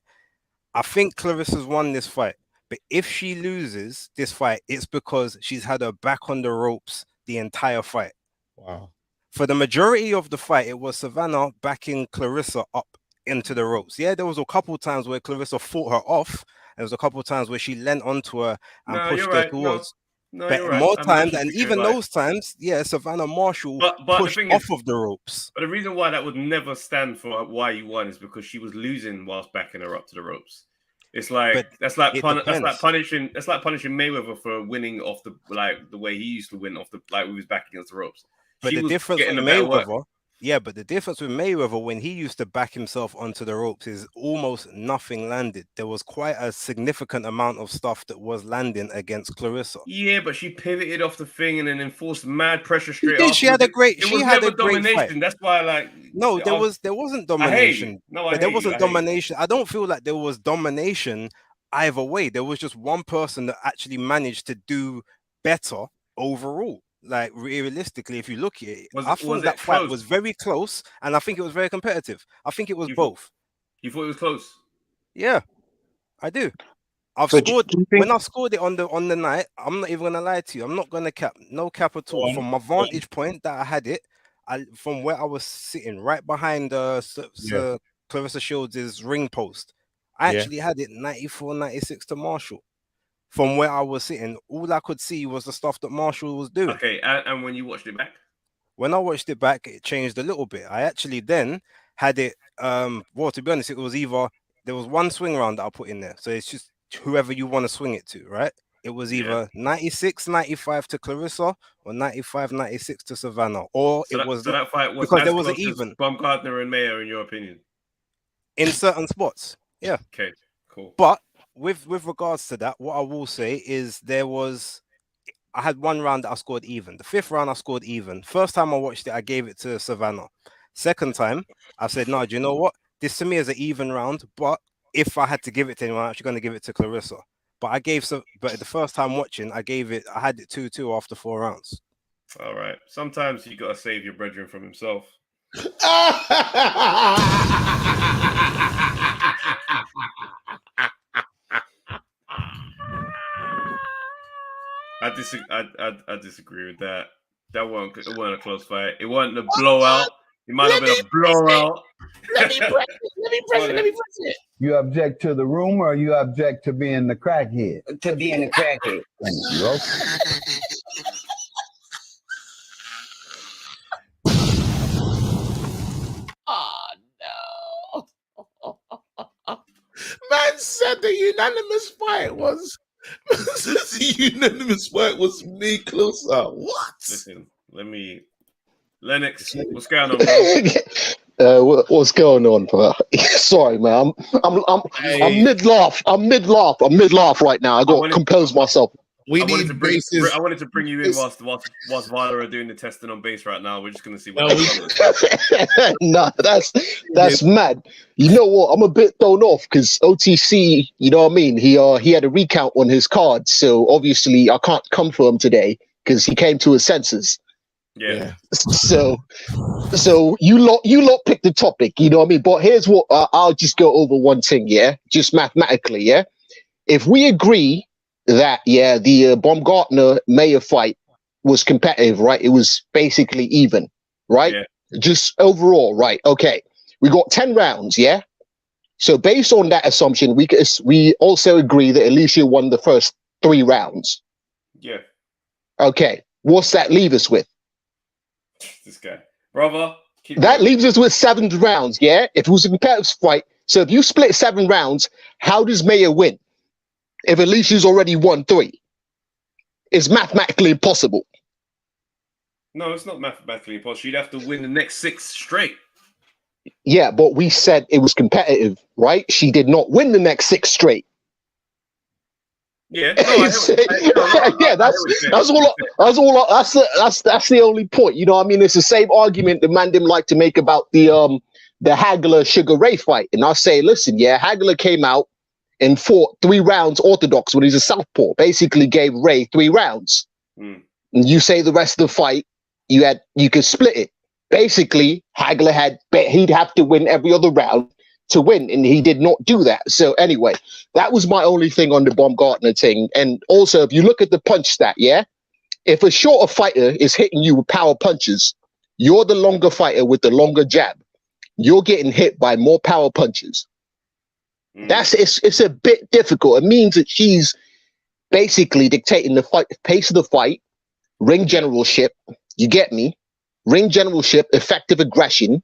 I think Claressa's won this fight. But if she loses this fight, it's because she's had her back on the ropes the entire fight. Wow. For the majority of the fight, it was Savannah backing Claressa up into the ropes. Yeah, there was a couple of times where Claressa fought her off. There was a couple of times where she leant onto her and pushed her towards. But more times, and even those times, Savannah Marshall pushed off of the ropes. But the reason why that would never stand for why you won is because she was losing whilst backing her up to the ropes. It's like that's like punishing Mayweather for winning off the way he used to win off the with his back against the ropes. But the difference with Mayweather, Yeah, but the difference with Mayweather when he used to back himself onto the ropes is almost nothing landed. There was quite a significant amount of stuff that was landing against Claressa. Yeah, but she pivoted off the thing and then enforced mad pressure straight did. after. She had a great. It She was had never a great domination. fight. That's why, like, No, there wasn't domination. I hate you. No, But there wasn't domination. I don't feel like there was domination either way. There was just one person that actually managed to do better overall. Like realistically, if you look at it, I think that fight was very close, and I think it was very competitive. I think it was both. You thought it was close? Yeah, I do. I've scored when I scored it on the night. I'm not even gonna lie to you. I'm not gonna cap at all. From my vantage point that I had it, from where I was sitting right behind Claressa Shields' ring post, I actually had it 94-96 to Marshall. From where I was sitting, all I could see was the stuff that Marshall was doing. Okay, and when you watched it back? When I watched it back, it changed a little bit. I actually then had it, well, to be honest, it was either, there was one swing round that I put in there. So it's just whoever you want to swing it to, right? It was either 96-95 to Claressa or 95-96 to Savannah. Or so it was that fight was because there was an even. Baumgardner and Mayer, in your opinion? In certain spots, yeah. Okay, cool. But with regards to that, what I will say is I had one round that I scored even. The fifth round I scored even. First time I watched it, I gave it to Savannah. Second time, I said, no, do you know what? This to me is an even round, but if I had to give it to anyone, I'm actually going to give it to Claressa. But but the first time watching, I had it 2-2 after 4 rounds. All right. Sometimes you got to save your brethren from himself. I disagree with that. It wasn't a close fight. It wasn't a blowout. It might have been a blowout. Let me press it. You object to the room or you object to being the crackhead? To being the crackhead. Thank you. Oh, no. Man said the unanimous fight was me closer. What? Listen, Lennox, what's going on, bro? What's going on, bro? Sorry, man. I'm mid laugh. I'm mid laugh right now. I got to compose myself. I wanted to bring you in whilst Vila are doing the testing on base right now. We're just gonna see what Nah, that's mad. You know what? I'm a bit thrown off because OTC, you know what I mean? He had a recount on his card, so obviously I can't come for him today because he came to his senses. Yeah. So you lot pick the topic, you know what I mean? But here's what I'll just go over one thing, yeah? Just mathematically, yeah? If we agree that, the Baumgardner Mayer fight was competitive, right? It was basically even, right? Yeah. Just overall, right? Okay. We got 10 rounds, yeah? So based on that assumption, we also agree that Alicia won the first 3 rounds. Yeah. Okay. What's that leave us with? This guy. Brother. That leaves us with 7 rounds, yeah? If it was a competitive fight, so if you split 7 rounds, how does Mayer win? If Alicia's already won 3. It's mathematically impossible. No, it's not mathematically impossible. You'd have to win the next 6 straight. Yeah, but we said it was competitive, right? She did not win the next 6 straight. Yeah, that's the only point. You know what I mean? It's the same argument the man didn't like to make about the Hagler Sugar Ray fight. And I say, listen, Hagler came out and fought 3 rounds orthodox when he's a southpaw. Basically gave Ray 3 rounds. And you say the rest of the fight, you could split it. Basically, Hagler he'd have to win every other round to win, and he did not do that. So anyway, that was my only thing on the Baumgardner thing. And also, if you look at the punch stat, if a shorter fighter is hitting you with power punches, you're the longer fighter with the longer jab. You're getting hit by more power punches. It's a bit difficult. It means that she's basically dictating the pace of the fight, ring generalship. You get me? Ring generalship, effective aggression.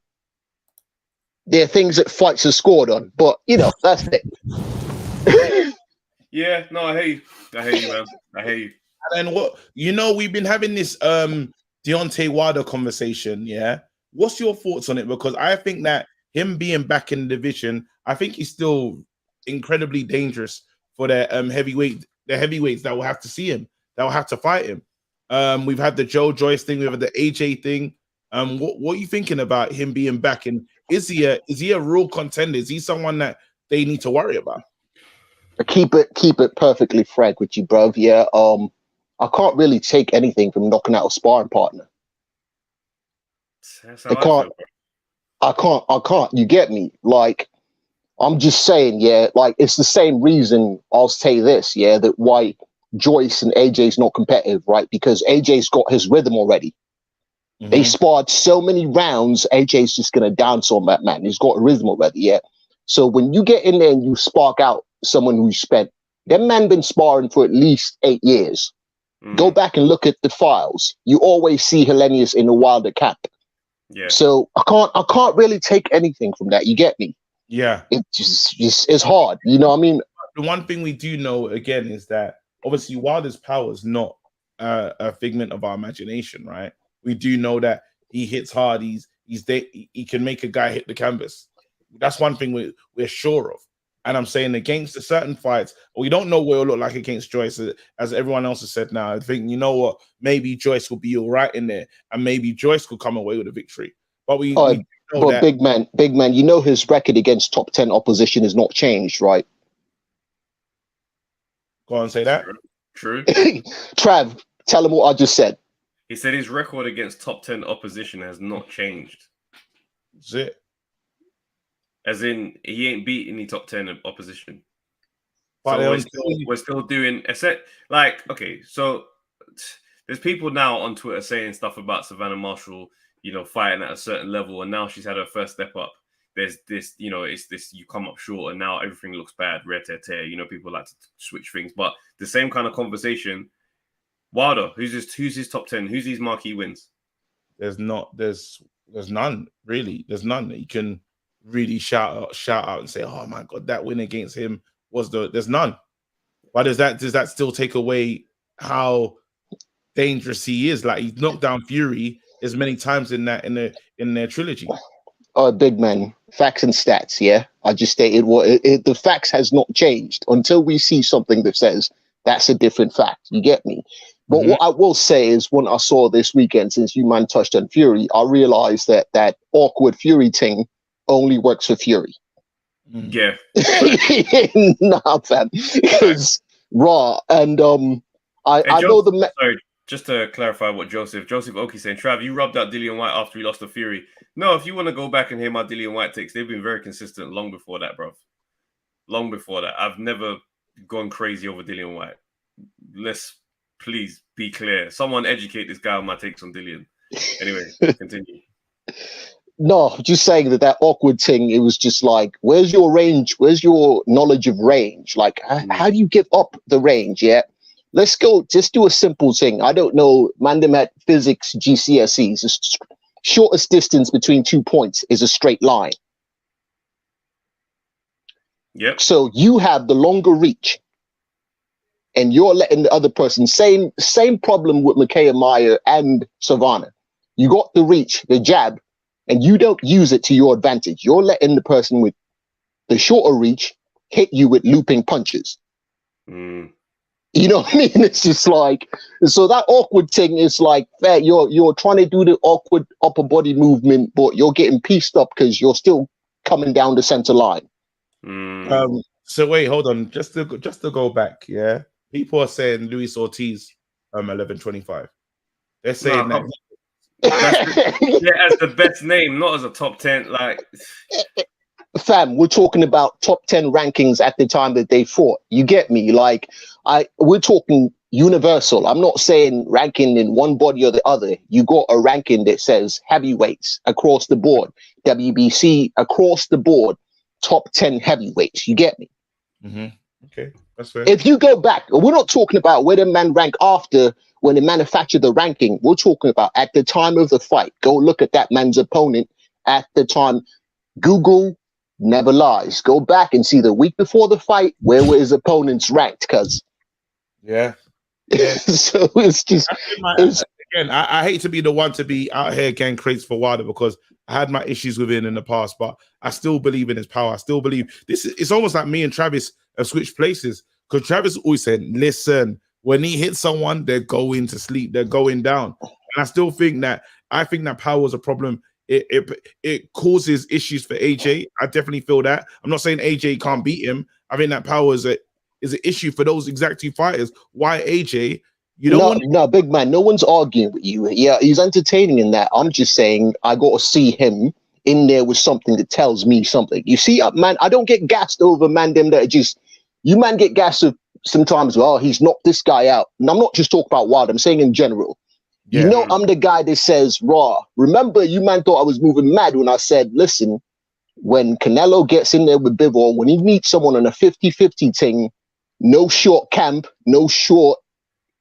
They're things that fights are scored on, but that's it. Yeah, no, I hear you, man. I hear you. And then we've been having this Deontay Wilder conversation, What's your thoughts on it? Because I think that him being back in the division, I think he's still incredibly dangerous for the heavyweights that will have to see him, that will have to fight him. We've had the Joe Joyce thing, we've had the AJ thing. What are you thinking about him being back? And is he a real contender? Is he someone that they need to worry about? Keep it perfectly frank with you, bruv. Yeah. I can't really take anything from knocking out a sparring partner. I can't. You get me? Like, I'm just saying, yeah, like it's the same reason I'll say this, yeah, that why Joyce and AJ's not competitive, right? Because AJ's got his rhythm already. Mm-hmm. They sparred so many rounds, AJ's just gonna dance on that man. He's got a rhythm already, yeah. So when you get in there and you spark out someone who spent, that man been sparring for at least 8 years. Mm. Go back and look at the files. You always see Hellenius in the Wilder camp. Yeah. So I can't really take anything from that. You get me? Yeah. It just it's hard. You know what I mean? The one thing we do know again is that obviously Wilder's power is not a figment of our imagination, right? We do know that he hits hard. He can make a guy hit the canvas. That's one thing we're sure of. And I'm saying against the certain fights, we don't know what it'll look like against Joyce, as everyone else has said now. I think, you know what, maybe Joyce will be all right in there, and maybe Joyce could come away with a victory. But we know that. Big man, you know his record against top 10 opposition has not changed, right? Go on, say that. True. Trav, tell him what I just said. He said his record against top 10 opposition has not changed. That's it. As in, he ain't beat any top 10 opposition. But so we're still doing a set. Like, okay, so there's people now on Twitter saying stuff about Savannah Marshall, you know, fighting at a certain level, and now she's had her first step up. There's this, you know, it's this, you come up short, and now everything looks bad, tear. You know, people like to switch things. But the same kind of conversation, Wilder, who's his top 10? Who's his marquee wins? There's none, really. There's none that you can really shout out and say, oh my God, that win against him there's none. Why does that still take away how dangerous he is? Like, he's knocked down Fury as many times in their trilogy. Big man, facts and stats, yeah. I just stated the facts has not changed until we see something that says that's a different fact. You get me? But what I will say is, when I saw this weekend, since you man touched on Fury, I realized that awkward Fury thing only works for Fury. Yeah. Nah, fam. It's raw. And I know the... Sorry, just to clarify what Joseph Oki saying, Trav, you rubbed out Dillian White after he lost to Fury. No, if you want to go back and hear my Dillian White takes, they've been very consistent long before that, bro. Long before that. I've never gone crazy over Dillian White. Let's please be clear. Someone educate this guy on my takes on Dillian. Anyway, continue. No, just saying that awkward thing, it was just like, where's your range? Where's your knowledge of range? Like, how do you give up the range? Yeah. Let's go, just do a simple thing. I don't know, Mandem at physics GCSEs. The shortest distance between 2 points is a straight line. Yep. So you have the longer reach, and you're letting the other person, same problem with Micaiah Meyer and Savannah. You got the reach, the jab, and you don't use it to your advantage. You're letting the person with the shorter reach hit you with looping punches. You know what I mean? It's just like, so that awkward thing is like, you're trying to do the awkward upper body movement, but you're getting pieced up because you're still coming down the center line. So wait, hold on. Just to go back, yeah. People are saying Luis Ortiz 11-25. They're saying that. As the best name, not as a top 10. Like, fam, we're talking about top 10 rankings at the time that they fought. You get me? Like, we're talking universal. I'm not saying ranking in one body or the other. You got a ranking that says heavyweights across the board, WBC across the board, top 10 heavyweights. You get me? Okay, that's fair. If you go back, we're not talking about where the man rank after when they manufactured the ranking. We're talking about at the time of the fight. Go look at that man's opponent at the time. Google never lies. Go back and see the week before the fight, where were his opponents ranked? Because yeah. So it's just again, I hate to be the one to be out here getting crazy for Wilder because I had my issues with him in the past, but I still believe in his power. I still believe this. It's almost like me and Travis have switched places because Travis always said, "Listen, when he hits someone, they're going to sleep. They're going down." And I still think that power is a problem. It causes issues for AJ. I definitely feel that. I'm not saying AJ can't beat him. I think that power is an issue for those exact two fighters. Why AJ? You don't no, big man. No one's arguing with you. Yeah, he's entertaining in that. I'm just saying I got to see him in there with something that tells me something. You see, man, I don't get gassed over man them that are just you man get gassed sometimes. Well, he's knocked this guy out, and I'm not just talking about Wilder. I'm saying in general. Yeah. You know, I'm the guy that says, "Raw." Remember, you man thought I was moving mad when I said, "Listen, when Canelo gets in there with Bivol, when he meets someone on a 50-50 thing, no short camp, no short."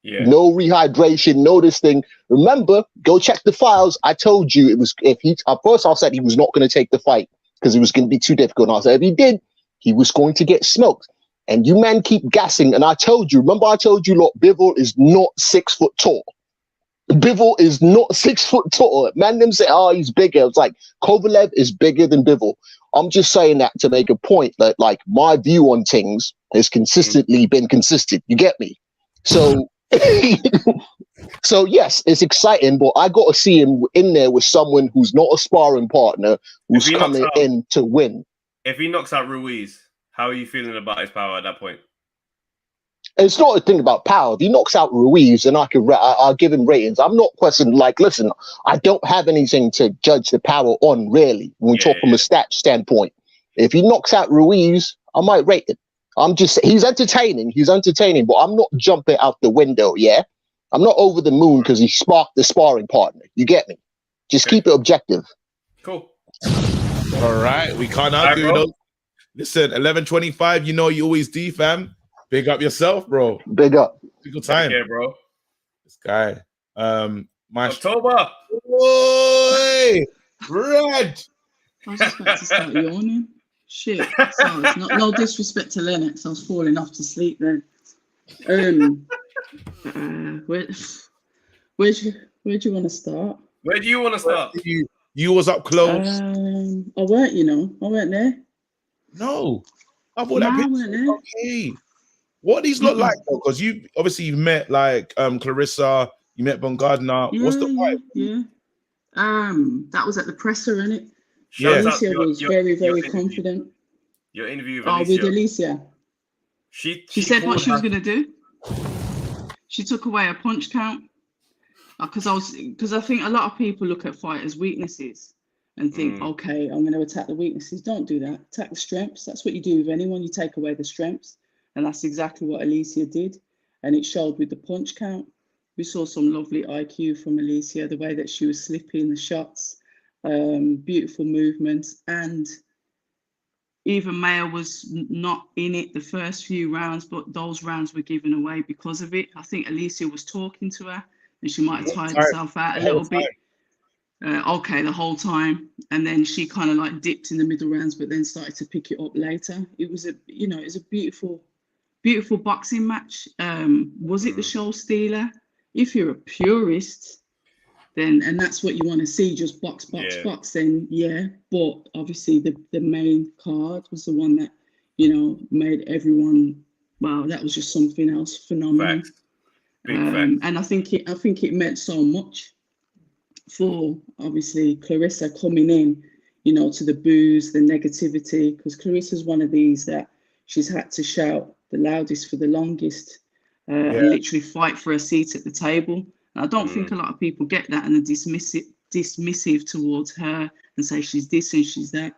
Yeah. No rehydration, no this thing. Remember, go check the files. I told you it was at first I said he was not going to take the fight because it was going to be too difficult. And I said if he did, he was going to get smoked. And you man keep gassing. And I told you, remember I told you, look, Bivol is not 6 foot tall. Bivol is not 6 foot tall. Man, them say, oh, he's bigger. It's like Kovalev is bigger than Bivol. I'm just saying that to make a point that like my view on things has consistently been consistent. You get me? So so yes, it's exciting, but I got to see him in there with someone who's not a sparring partner, who's coming in to win. If he knocks out Ruiz, how are you feeling about his power at that point? It's not a thing about power. If he knocks out Ruiz, and I'll give him ratings. I'm not questioning. Like, listen, I don't have anything to judge the power on really. When we talk from a stat standpoint, if he knocks out Ruiz, I might rate it. He's entertaining, but I'm not jumping out the window, yeah? I'm not over the moon because he sparked the sparring partner. You get me? Just keep it objective. Cool. All right, we can't argue. Listen, 11:25, you know you always do, fam. Big up yourself, bro. Big up. Good time. Yeah, bro. This guy. October. Boy! Red! I was just about to start yawning. Shit. So it's no disrespect to Lennox. I was falling off to sleep then. Where do you want to start? Where do you want to start? You was up close. I weren't there. No. I thought that picture was okay. What these look like though? Because you've met like Claressa, you met Baumgardner. What's the fight? Yeah. That was at the presser, innit? Yeah. Alicia was very, very confident. Your interview with Alicia. With Alicia. She said what she was going to do. She took away a punch count because I think a lot of people look at fighters' weaknesses and think, okay, I'm going to attack the weaknesses. Don't do that. Attack the strengths. That's what you do with anyone. You take away the strengths, and that's exactly what Alicia did, and it showed with the punch count. We saw some lovely IQ from Alicia, the way that she was slipping the shots, beautiful movements, and even Maya was not in it the first few rounds, but those rounds were given away because of it. I think Alicia was talking to her and she might have tired herself out a little bit. The whole time. And then she kind of like dipped in the middle rounds, but then started to pick it up later. It was a beautiful, beautiful boxing match. Was it the show stealer? If you're a purist, then, and that's what you want to see, just box, then yeah. But obviously the main card was the one that, made everyone, wow, that was just something else phenomenal. And I think it meant so much for obviously Claressa coming in, to the boos, the negativity, because Clarissa's one of these that she's had to shout the loudest for the longest, and literally fight for a seat at the table. I don't think a lot of people get that and are dismissive towards her and say she's this and she's that.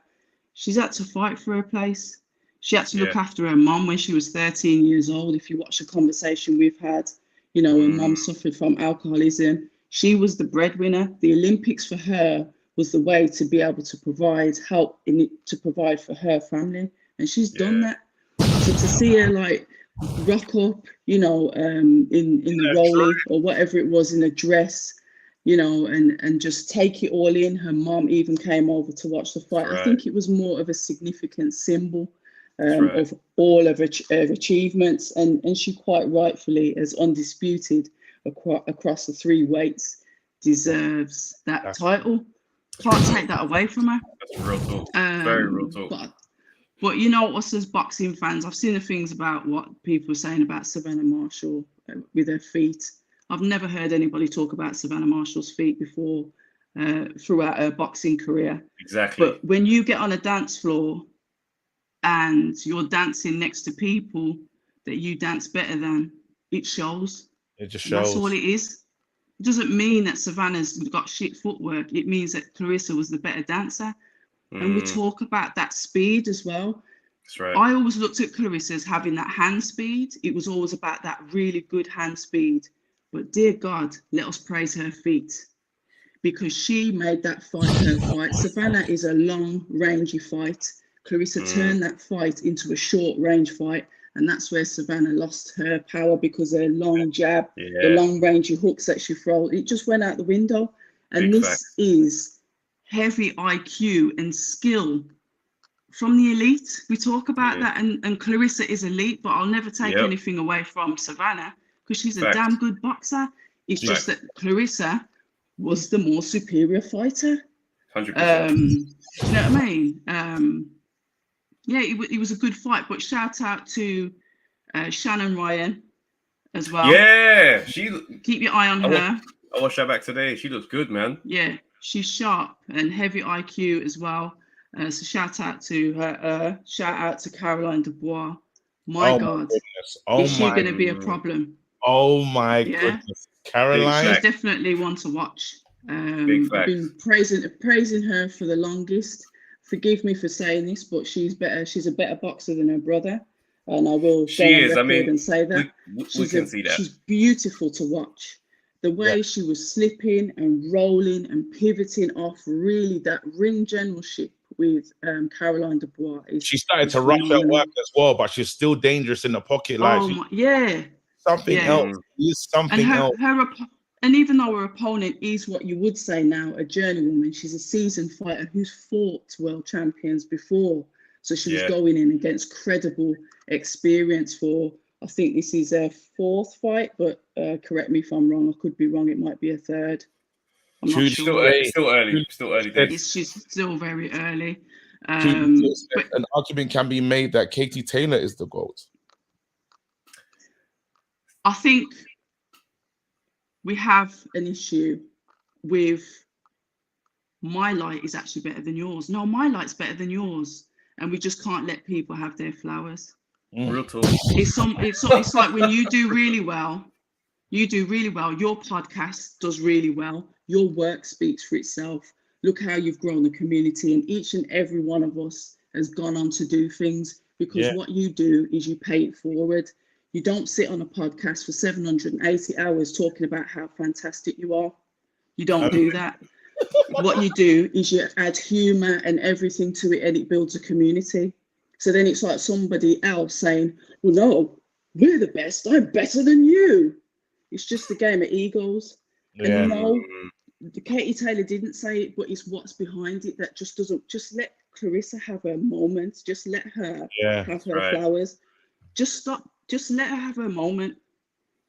She's had to fight for her place. She had to look after her mum when she was 13 years old. If you watch the conversation we've had, her mum suffered from alcoholism. She was the breadwinner. The Olympics for her was the way to be able to provide to provide for her family. And she's done that. So to see her like rock up, in the rollie or whatever it was, in a dress, and just take it all in. Her mom even came over to watch the fight. I think it was more of a significant symbol of all of her achievements, and she quite rightfully is undisputed across the three weights. deserves that title. Can't take that away from her. That's real talk. Very real talk. But you know, us as boxing fans, I've seen the things about what people are saying about Savannah Marshall with her feet. I've never heard anybody talk about Savannah Marshall's feet before throughout her boxing career. Exactly. But when you get on a dance floor and you're dancing next to people that you dance better than, it shows. It just And shows. that's all it is. It doesn't mean that Savannah's got shit footwork. It means that Claressa was the better dancer. And we talk about that speed as well. That's right. I always looked at Claressa as having that hand speed. It was always about that really good hand speed. But dear God, let us praise her feet, because she made that fight her fight. Savannah is a long rangey fight. Claressa turned that fight into a short range fight. And that's where Savannah lost her power, because her long jab, the long rangey hooks that she throws, it just went out the window. And this is heavy IQ and skill from the elite. We talk about that, and Claressa is elite, but I'll never take anything away from Savannah, because she's a damn good boxer. It's just that Claressa was the more superior fighter. 100%. You know what I mean? Yeah, it was a good fight, but shout out to Shannon Ryan as well. Yeah, keep your eye on her. I watched her back today. She looks good, man. Yeah, she's sharp and heavy IQ as well. So shout out to her. Shout out to Caroline Dubois. My God, is she going to be a problem? Oh my goodness, Caroline. She's definitely one to watch. I've been praising her for the longest. Forgive me for saying this, but she's better. She's a better boxer than her brother, and I will go on record and say that. We can see that. She's beautiful to watch. The way she was slipping and rolling and pivoting off, really, that ring generalship with Caroline Dubois. She started to rush her work as well, but she's still dangerous in the pocket. Like something else. Is something else. And even though her opponent is what you would say now, a journeywoman, she's a seasoned fighter who's fought world champions before. So she was going in against credible experience for, I think this is her fourth fight, but correct me if I'm wrong. I could be wrong. It might be a third. I'm not sure. Still early. She's still very early. But an argument can be made that Katie Taylor is the GOAT. I think we have an issue with my light is actually better than yours. No, my light's better than yours. And we just can't let people have their flowers. Real talk. It's like when you do really well, your podcast does really well. Your work speaks for itself. Look how you've grown the community, and each and every one of us has gone on to do things, because what you do is you pay it forward. You don't sit on a podcast for 780 hours talking about how fantastic you are. You don't do that. What you do is you add humor and everything to it, and it builds a community. So then it's like somebody else saying, well, no, we're the best. I'm better than you. It's just a game of egos. And Katie Taylor didn't say it, but it's what's behind it that just doesn't. Just let Claressa have her moment. Just let her have her flowers. Just stop. Just let her have her moment.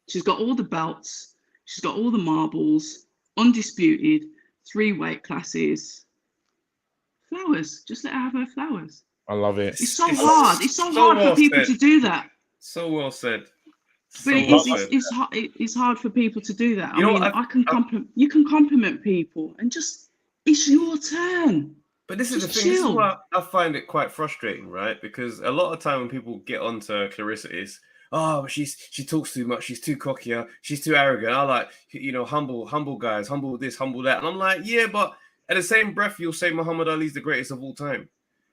She's got all the belts. She's got all the marbles. Undisputed. 3 weight classes. Flowers. Just let her have her flowers. I love it. It's so hard. It's so hard for people to do that. So well said. But it's hard for people to do that. You can compliment people, and just, it's your turn. But this is the thing. This is why I find it quite frustrating, right? Because a lot of time when people get onto Claressa, is she talks too much, she's too cocky, she's too arrogant. I like, humble guys, humble this, humble that. And I'm like, yeah, but at the same breath, you'll say Muhammad Ali's the greatest of all time.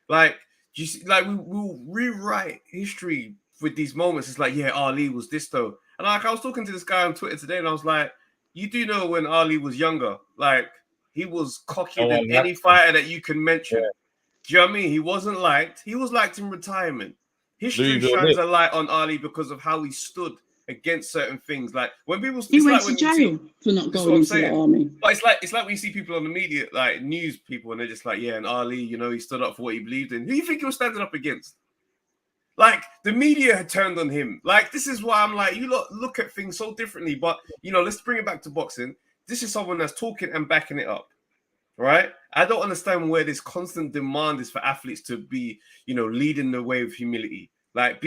Like, we'll rewrite history with these moments. It's like, Ali was this though. And like, I was talking to this guy on Twitter today, and I was like, you do know when Ali was younger, like, he was cockier than any fighter that you can mention. Yeah. Do you know what I mean? He wasn't liked. He was liked in retirement. History shines a light on Ali because of how he stood against certain things. Like when people, he went to jail for not going into the army. But it's like when you see people on the media, like news people, and they're just like, and Ali, he stood up for what he believed in. Who do you think he was standing up against? Like the media had turned on him. Like this is why I'm like, you look at things so differently. But let's bring it back to boxing. this is someone that's talking and backing it up, right? I don't understand where this constant demand is for athletes to be, leading the way of humility. Like,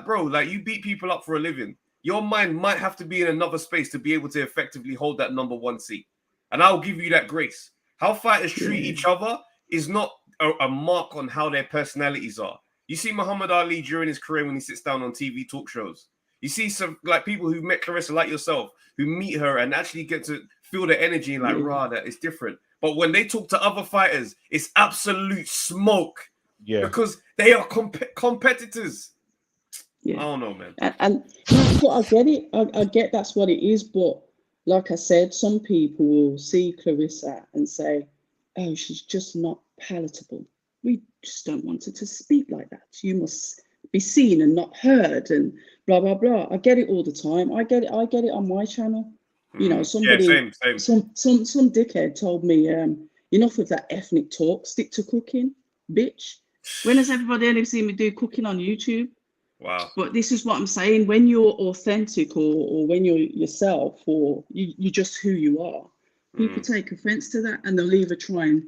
bro, like you beat people up for a living. Your mind might have to be in another space to be able to effectively hold that number one seat. And I'll give you that grace. How fighters treat each other is not a mark on how their personalities are. You see Muhammad Ali during his career when he sits down on TV talk shows. You see some like people who met Claressa like yourself, who meet her and actually get to feel the energy and like, rah, that is different. But when they talk to other fighters, it's absolute smoke. Yeah. Because they are competitors. Yeah. I don't know, man. And I get it. I get that's what it is. But like I said, some people will see Claressa and say, oh, she's just not palatable. We just don't want her to speak like that. You must be seen and not heard and blah, blah, blah. I get it all the time. I get it on my channel. Somebody, same. Some dickhead told me, enough of that ethnic talk, stick to cooking, bitch. When has everybody ever seen me do cooking on YouTube? Wow. But this is what I'm saying. When you're authentic or when you're yourself or you're just who you are, people take offense to that and they'll either try and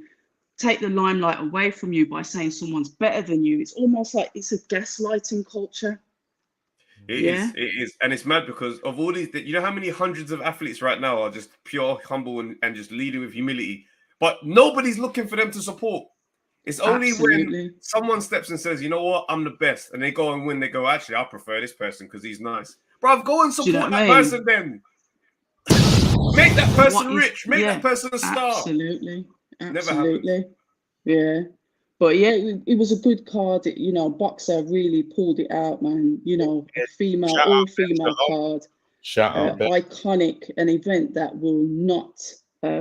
take the limelight away from you by saying someone's better than you. It's almost like it's a gaslighting culture. It is. And it's mad because of all these, how many hundreds of athletes right now are just pure, humble and just leading with humility, but nobody's looking for them to support. It's only when someone steps and says, you know what, I'm the best. And they go and win. They go, actually, I prefer this person because he's nice. Bruv, go and support that person then. Make that person rich. Make that person a star. Absolutely. Yeah. But yeah, it was a good card. Boxer really pulled it out, man. A all-female card. Shout out. Iconic, an event that will not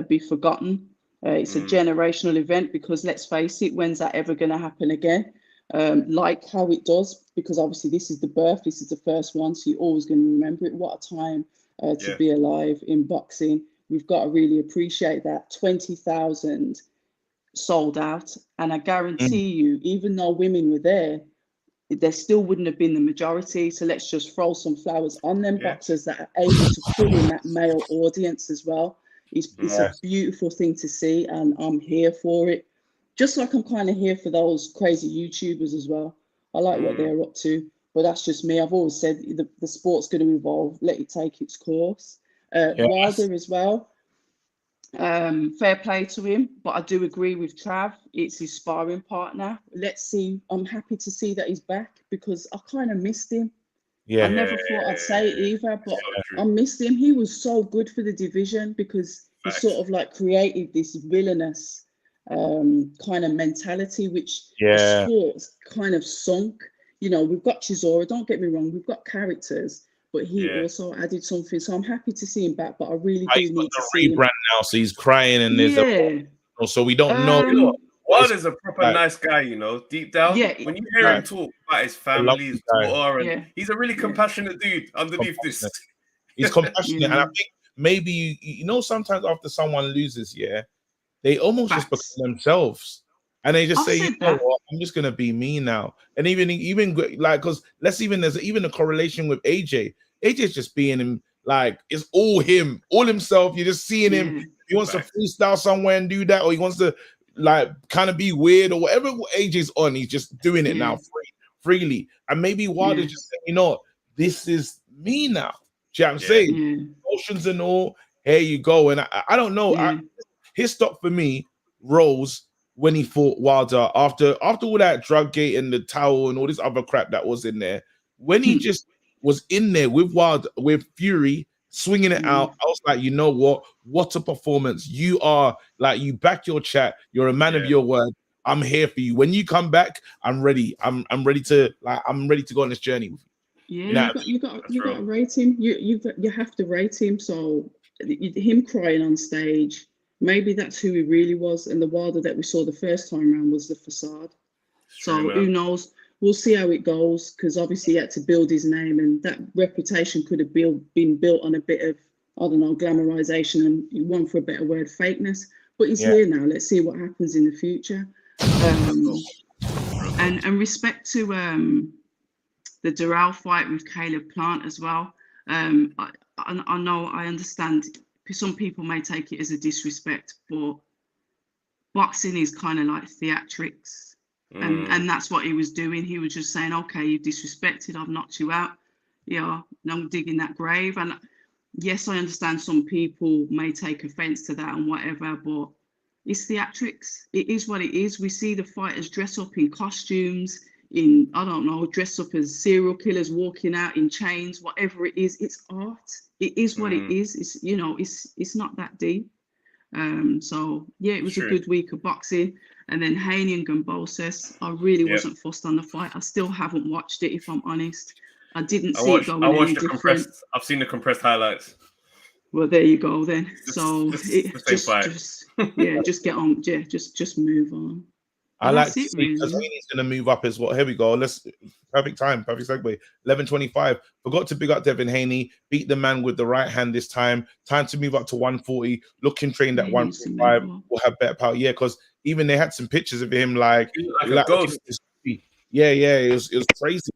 be forgotten. It's a generational event because let's face it, when's that ever going to happen again? Like how it does, because obviously this is the birth, this is the first one, so you're always going to remember it. What a time to be alive in boxing. We've got to really appreciate that. 20,000 sold out. And I guarantee you, even though women were there still wouldn't have been the majority. So let's just throw some flowers on them boxers that are able to pull in that male audience as well. It's a beautiful thing to see, and I'm here for it. Just like I'm kind of here for those crazy YouTubers as well. I like what they're up to, but that's just me. I've always said the sport's going to evolve. Let it take its course. Wilder as well. Fair play to him, but I do agree with Trav. It's his sparring partner. Let's see. I'm happy to see that he's back because I kind of missed him. I never thought I'd say it either, but I missed him. He was so good for the division because he sort of like created this villainous kind of mentality, which the sport's kind of sunk. We've got Chisora, don't get me wrong, we've got characters, but he also added something. So I'm happy to see him back, but I really do need to see him. Rebrand now, so he's crying and there's so we don't know. Wilder's a proper nice guy, deep down. Yeah, when you hear him talk about his family, his daughter, and he's a really compassionate dude underneath this. He's compassionate, and I think maybe sometimes after someone loses, they almost just become themselves, and they just say, you know what, I'm just gonna be me now. And even like, because there's even a correlation with AJ. AJ's just being him, like it's all him, all himself. You're just seeing him. He wants to freestyle somewhere and do that, or he wants to like kind of be weird or whatever AJ's on, he's just doing it now freely. And maybe Wilder just said, this is me now. Do you know what I'm saying? Emotions and all, here you go. And I don't know. His stock for me rose when he fought Wilder after all that drug gate and the towel and all this other crap that was in there. When he just was in there with Wilder, with Fury, swinging it out, I was like, you know what a performance. You are like, you back your chat, you're a man of your word. I'm here for you. When you come back, I'm ready. I'm ready to go on this journey with you. You got to rate him. You have to rate him. So him crying on stage, maybe that's who he really was, and the Wilder that we saw the first time around was the facade. Who knows? We'll see how it goes, because obviously he had to build his name, and that reputation could have been built on a bit of, I don't know, glamorization and, one for a better word, fakeness. But he's here now. Let's see what happens in the future. And respect to the Dural fight with Caleb Plant as well. I understand some people may take it as a disrespect, but boxing is kind of like theatrics. And that's what he was doing. He was just saying, okay, you've disrespected, I've knocked you out. Yeah, I'm digging that grave. And yes, I understand some people may take offense to that and whatever, but it's theatrics. It is what it is. We see the fighters dress up in costumes, in, I don't know, dress up as serial killers, walking out in chains, whatever it is. It's art. It is what it is. It's, you know, it's not that deep. So yeah, it was a good week of boxing. And then Haney and Gambosas, I really wasn't fussed on the fight. I still haven't watched it, if I'm honest. I didn't see it going any different. I've seen the compressed highlights. Well, there you go then. So just get on. Yeah, just move on. I like to see because Haney's going to move up as well. Here we go. Perfect time, perfect segue. 11:25. Forgot to big up Devin Haney. Beat the man with the right hand this time. Time to move up to 140. Looking trained at 145. We'll have better power. Yeah, because even they had some pictures of him like a ghost. Yeah, it was crazy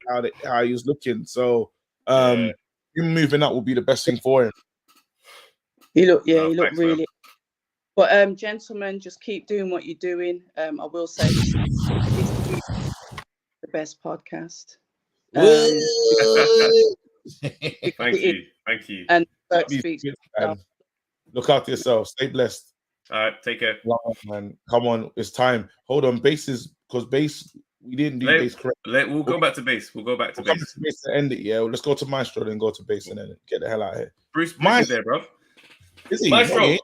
how he was looking. So him moving up will be the best thing for him. He looked really. Man. But gentlemen, just keep doing what you're doing. I will say this is the best podcast. Thank you. And look after yourself. Stay blessed. All right, take care. Man, come on, it's time. Hold on, bases, because base. We didn't do base correct. We'll go back to base. We'll go back to base. To end it, yeah. Let's go to Maestro, then go to base, and then get the hell out of here. Bruce is there, bro. Is he? Maestro. Hey.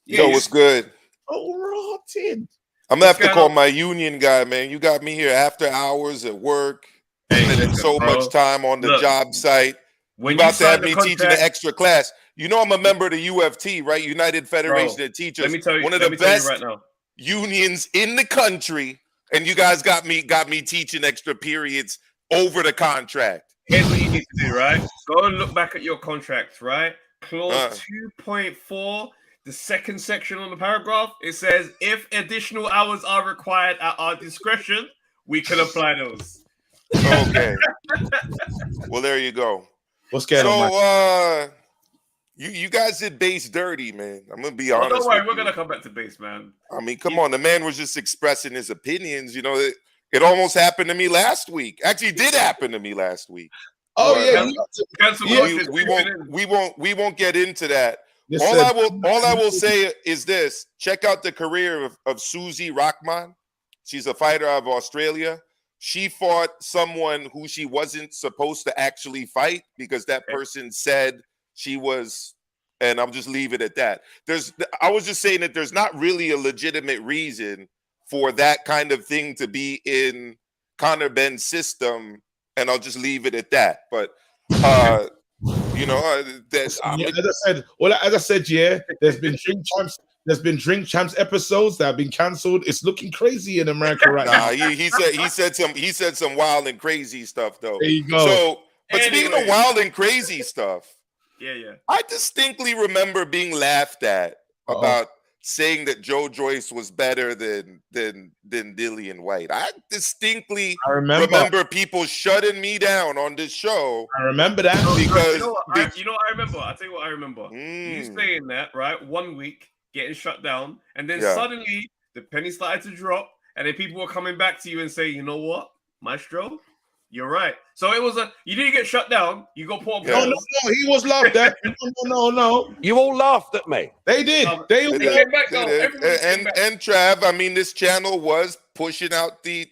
Yo, what's good? Oh, rotten. I'm gonna have to call my union guy, man. You got me here after hours at work. Spending so much time on the job site. You're about to have me teaching an extra class. You know I'm a member of the UFT, right? United Federation of Teachers. Let me tell you, one of the best unions in the country. And you guys got me teaching extra periods over the contract. Here's what you need to do, right? Go and look back at your contract, right? Clause 2.4, the second section on the paragraph, it says, if additional hours are required at our discretion, we can apply those. Okay. Well, there you go. What's going on? So, you guys did base dirty, man. I'm gonna be honest. Don't worry, we're gonna come back to base, man. I mean, come on, the man was just expressing his opinions. You know, it almost happened to me last week. Actually, it did happen to me last week. Oh we won't get into that. All I will say is this: check out the career of Susie Rahman. She's a fighter out of Australia. She fought someone who she wasn't supposed to actually fight because that person said she was, and I'll just leave it at that. I was just saying that there's not really a legitimate reason for that kind of thing to be in Conor Benn's system, and I'll just leave it at that. But you know, as I said, yeah, there's been Drink Champs episodes that have been cancelled. It's looking crazy in America right now. He said some wild and crazy stuff though. There you go. So, but speaking of wild and crazy stuff. Yeah. I distinctly remember being laughed at about saying that Joe Joyce was better than Dillian White. I distinctly remember people shutting me down on this show. I remember that because you know what I remember. I'll tell you what I remember. You saying that, right? 1 week getting shut down, and then suddenly the penny started to drop, and then people were coming back to you and say, you know what, Maestro? You're right. So it was you didn't get shut down. You got put on. No, he was laughed at. No. You all laughed at me. They did. They came back though. And Trav, I mean, this channel was pushing out the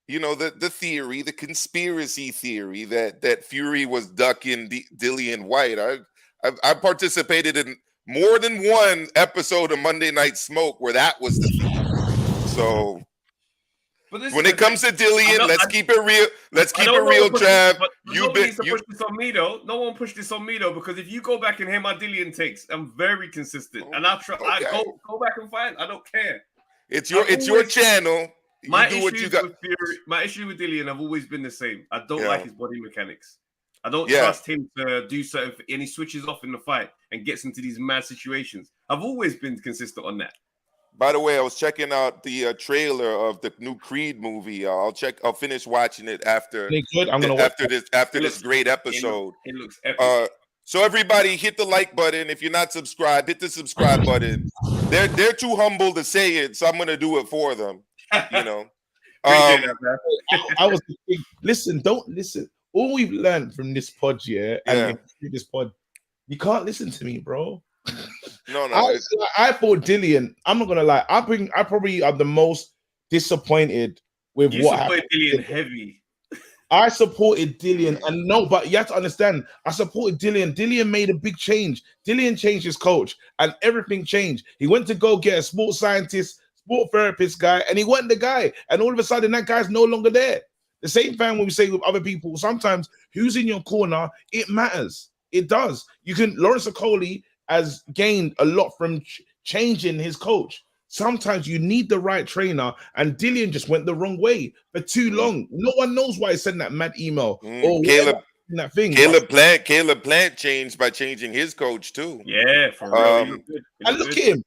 theory, the conspiracy theory that Fury was ducking Dillian White. I participated in more than one episode of Monday Night Smoke where that was the theory. So. When it comes to Dillian, let's keep it real. Let's keep it real, Trav. No one needs to push this on me though. No one pushed this on me though, because if you go back and hear my Dillian takes, I'm very consistent, and I'll try. I go back and find. I don't care. It's your channel. My issue with Dillian have always been the same. I don't like his body mechanics. I don't trust him to do certain, and he switches off in the fight and gets into these mad situations. I've always been consistent on that. By the way, I was checking out the trailer of the new Creed movie. I'll finish watching it after this great episode. It looks epic. So everybody hit the like button. If you're not subscribed, hit the subscribe button. They're too humble to say it, so I'm gonna do it for them. You know. Appreciate that, man. I was thinking, listen. All we've learned from this pod, and this pod, you can't listen to me, bro. No. I thought Dillian. I'm not gonna lie. I probably am the most disappointed with what happened. Dillian heavy. I supported Dillian, and no, but you have to understand, I supported Dillian. Dillian made a big change. Dillian changed his coach, and everything changed. He went to go get a sports scientist, sport therapist guy, and he went the guy, and all of a sudden that guy's no longer there. The same thing when we say with other people, sometimes who's in your corner, it matters. It does. Lawrence Okoli has gained a lot from changing his coach. Sometimes you need the right trainer, and Dillian just went the wrong way for too long. No one knows why he sent that mad email or that thing. Caleb Plant changed by changing his coach too. Yeah, for real. And look at him.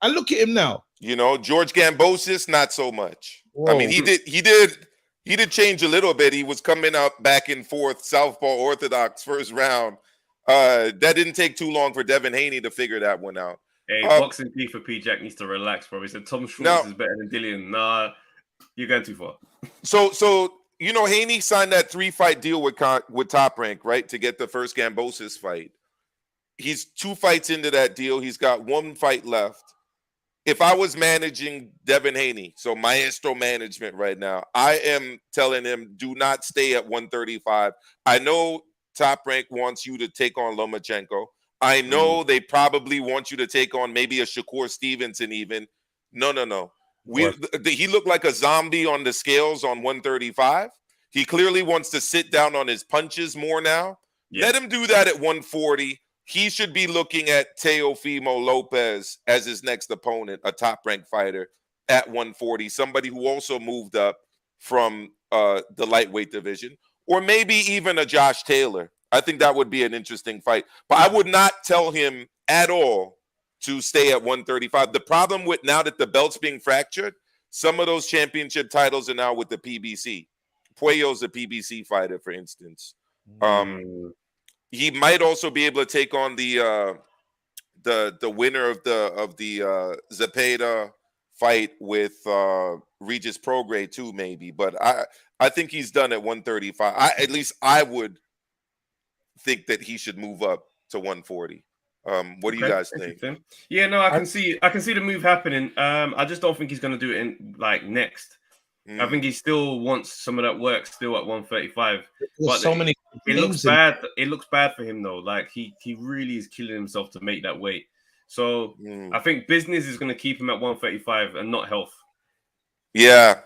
And look at him now. You know, George Gambosis, not so much. Whoa. I mean, he did change a little bit. He was coming up back and forth, southpaw orthodox first round. That didn't take too long for Devin Haney to figure that one out. Hey, boxing P for P Jack needs to relax, bro. He said Tom Schwartz is better than Dillian. Nah, you're going too far. So you know, Haney signed that 3-fight deal with Top Rank, right, to get the first Gambosis fight. He's 2 fights into that deal. He's got 1 fight left. If I was managing Devin Haney, so Maestro management right now, I am telling him, do not stay at 135. I know Top Rank wants you to take on Lomachenko. I know they probably want you to take on maybe a Shakur Stevenson even. No. He looked like a zombie on the scales on 135. He clearly wants to sit down on his punches more now. Yeah. Let him do that at 140. He should be looking at Teofimo Lopez as his next opponent, a top-ranked fighter at 140, somebody who also moved up from the lightweight division, or maybe even a Josh Taylor. I think that would be an interesting fight. But I would not tell him at all to stay at 135. The problem with now that the belt's being fractured, some of those championship titles are now with the PBC. Puello's a PBC fighter, for instance. He might also be able to take on the winner of the Zepeda fight with Regis Prograis too, maybe. But I think he's done at 135. At least I would think that he should move up to 140. What do you guys think? Yeah, no, I can see the move happening. I just don't think he's going to do it in next. I think he still wants some of that work still at 135. But so many. It looks bad. It looks bad for him though. Like he really is killing himself to make that weight. So I think business is going to keep him at 135 and not health. Yeah.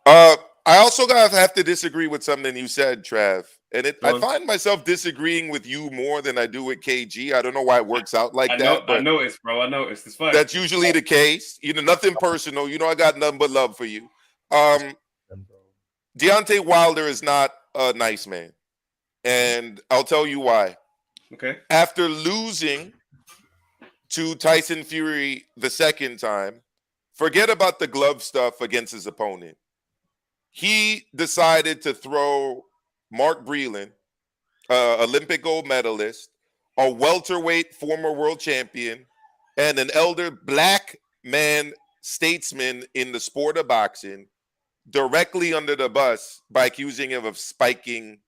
I also have to disagree with something you said, Trav. And I find myself disagreeing with you more than I do with KG. I don't know why it works out like that. I noticed, bro. I noticed. It's fine. That's usually the case. You know, nothing personal. You know, I got nothing but love for you. Deontay Wilder is not a nice man. And I'll tell you why. Okay. After losing to Tyson Fury the second time, forget about the glove stuff against his opponent. He decided to throw Mark Breland, Olympic gold medalist, a welterweight former world champion, and an elder black man statesman in the sport of boxing directly under the bus by accusing him of spiking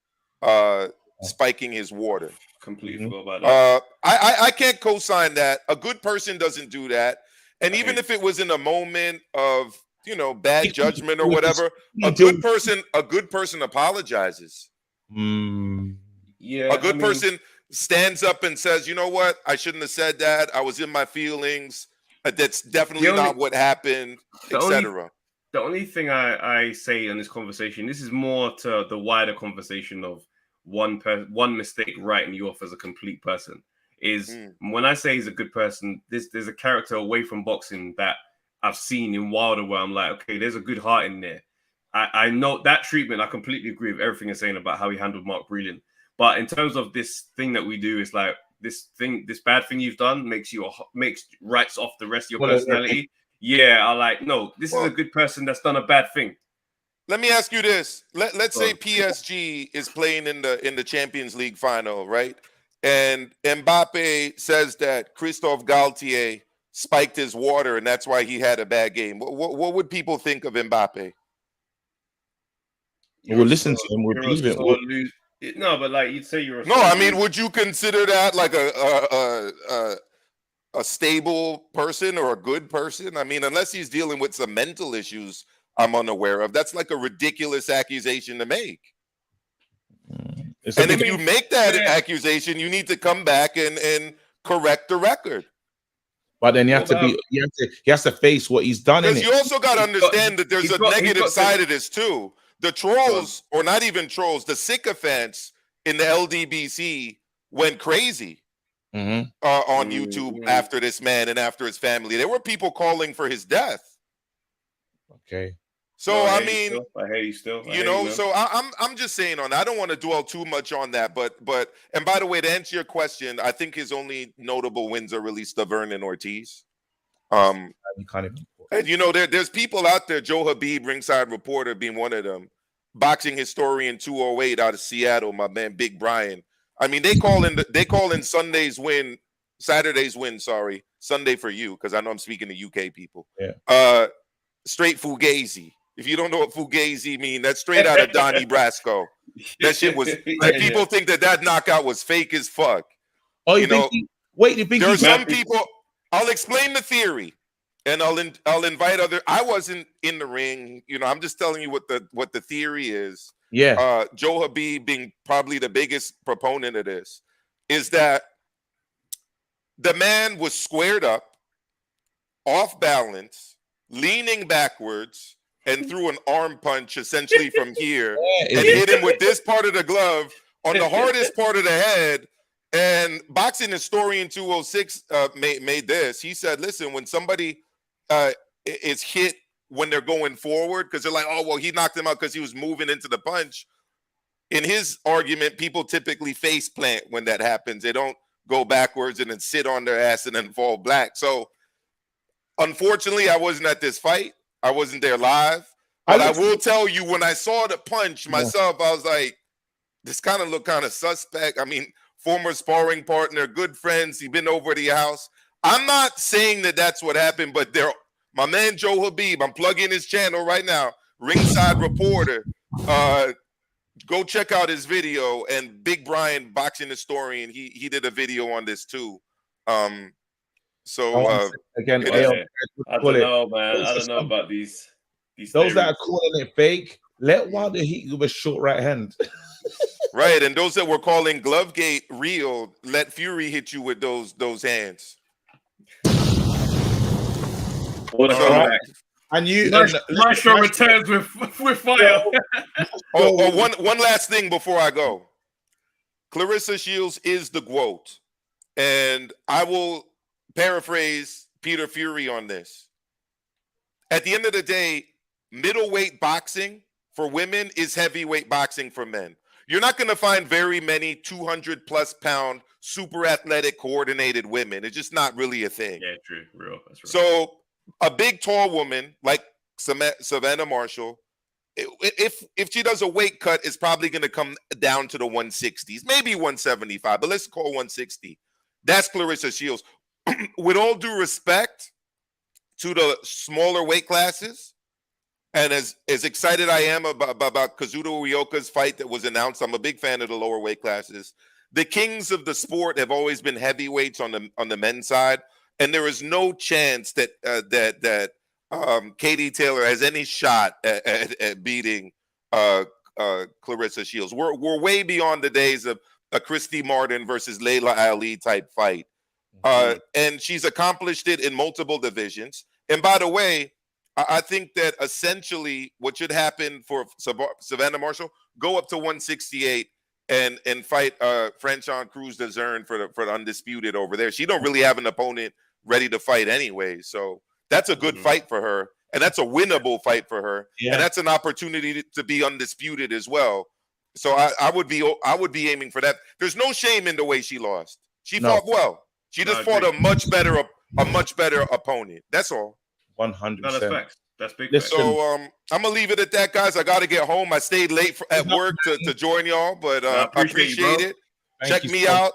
his water. Completely forgot about that. I can't co-sign that. A good person doesn't do that. And even if it was in a moment of, you know, bad judgment or whatever, a good person apologizes. Yeah. A good person stands up and says, you know what? I shouldn't have said that. I was in my feelings. That's definitely not what happened, etc. The only thing I say in this conversation, this is more to the wider conversation of one mistake writing you off as a complete person, is when I say he's a good person, there's a character away from boxing that I've seen in Wilder where I'm like, okay, there's a good heart in there. I know that treatment, I completely agree with everything you're saying about how he handled Mark Breland. But in terms of this thing that we do, it's like this bad thing you've done makes writes off the rest of your personality. Yeah, I like, no, this is a good person that's done a bad thing. Let me ask you this. Let's say PSG is playing in the Champions League final, right? and Mbappe says that Christophe Galtier spiked his water, and that's why he had a bad game. What would people think of Mbappe? We'll listen to him. We'll believe it. No, but like you'd say you're. No, I mean, would you consider that like a stable person or a good person? I mean, unless he's dealing with some mental issues I'm unaware of, that's like a ridiculous accusation to make. And if you make that accusation, you need to come back and correct the record. But then he has to face what he's done. Because you also got to understand that there's a negative side of this too. The trolls, or not even trolls, the sycophants in the LDBC went crazy on YouTube after this man and after his family. There were people calling for his death. Okay. So I mean, I hate you still. So I'm just saying on that. I don't want to dwell too much on that, but and by the way, to answer your question, I think his only notable wins are really Stavern and Ortiz. And there's people out there, Joe Habib, ringside reporter, being one of them, boxing historian 208 out of Seattle, my man Big Brian. I mean, they call in Saturday's win, Sunday for you, because I know I'm speaking to UK people. Yeah. Straight Fugazi. If you don't know what Fugazi mean, that's straight out of Donnie Brasco. That shit was. People think that knockout was fake as fuck. Oh, you think? There's some people. I'll explain the theory, and I'll invite other. I wasn't in the ring. I'm just telling you what the theory is. Yeah. Joe Habib being probably the biggest proponent of this is that the man was squared up, off balance, leaning backwards, and threw an arm punch essentially from here and hit him with this part of the glove on the hardest part of the head. And Boxing Historian 206 made this. He said, listen, when somebody is hit when they're going forward, because they're like, oh, well, he knocked him out because he was moving into the punch. In his argument, people typically face plant when that happens. They don't go backwards and then sit on their ass and then fall back. So unfortunately, I wasn't at this fight. I wasn't there live. But I will tell you, when I saw the punch myself, I was like, this kind of looked kind of suspect. I mean, former sparring partner, good friends. He's been over to your house. I'm not saying that that's what happened, but my man Joe Habib, I'm plugging his channel right now, Ringside Reporter. Go check out his video. And Big Brian, Boxing Historian, he did a video on this too. Again, I don't know, man. I don't know about these those theories. that are calling it fake. Let Wilder hit you with a short right hand. Right, and those that were calling Glovegate real, let Fury hit you with those hands. And you, Maestro returns with fire. One last thing before I go. Claressa Shields is the GOAT, and I will paraphrase Peter Fury on this. At the end of the day, middleweight boxing for women is heavyweight boxing for men. You're not going to find very many 200-plus pound, super athletic, coordinated women. It's just not really a thing. Yeah, true. Real. That's right. So a big, tall woman like Savannah Marshall, if she does a weight cut, it's probably going to come down to the 160s, maybe 175, but let's call 160. That's Claressa Shields. With all due respect to the smaller weight classes, and as excited I am about Kazuto Uyoka's fight that was announced, I'm a big fan of the lower weight classes. The kings of the sport have always been heavyweights on the men's side, and there is no chance that Katie Taylor has any shot at beating Claressa Shields. We're way beyond the days of a Christy Martin versus Layla Ali type fight. And she's accomplished it in multiple divisions. And by the way, I think that essentially what should happen for Savannah Marshall, go up to 168 and fight Franchon Cruz de Zern for the undisputed over there. She don't really have an opponent ready to fight anyway. So that's a good fight for her. And that's a winnable fight for her. Yeah. And that's an opportunity to be undisputed as well. So I would be aiming for that. There's no shame in the way she lost. She fought well. She just fought a much better opponent. That's all. 100%. No, that's facts. That's big. So I'm gonna leave it at that, guys. I got to get home. I stayed late at work to join y'all, but I appreciate it. Check me out,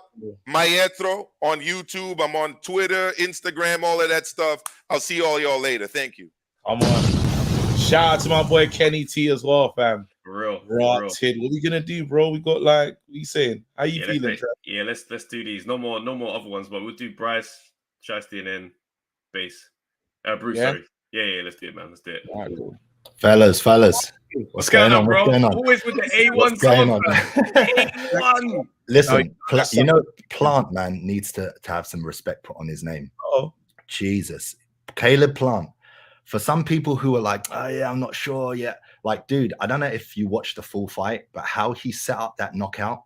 Maestro, on YouTube. I'm on Twitter, Instagram, all of that stuff. I'll see all y'all later. Thank you. Come on. Shout out to my boy Kenny T as well, fam. For real. Rotted. What we gonna do, bro? We got like, what you saying? How you feeling? Let's do these. No more other ones, but we'll do Bryce, Shasty, and then Bass. Bruce, sorry. Yeah, let's do it, man. Let's do it. Right, Fellas. What's going on, bro? What's going on? Always with the A1 song, A1. Listen, Plant, man, needs to have some respect put on his name. Oh, Jesus. Caleb Plant. For some people who are like, oh yeah, I'm not sure yet. Like, dude, I don't know if you watched the full fight, but how he set up that knockout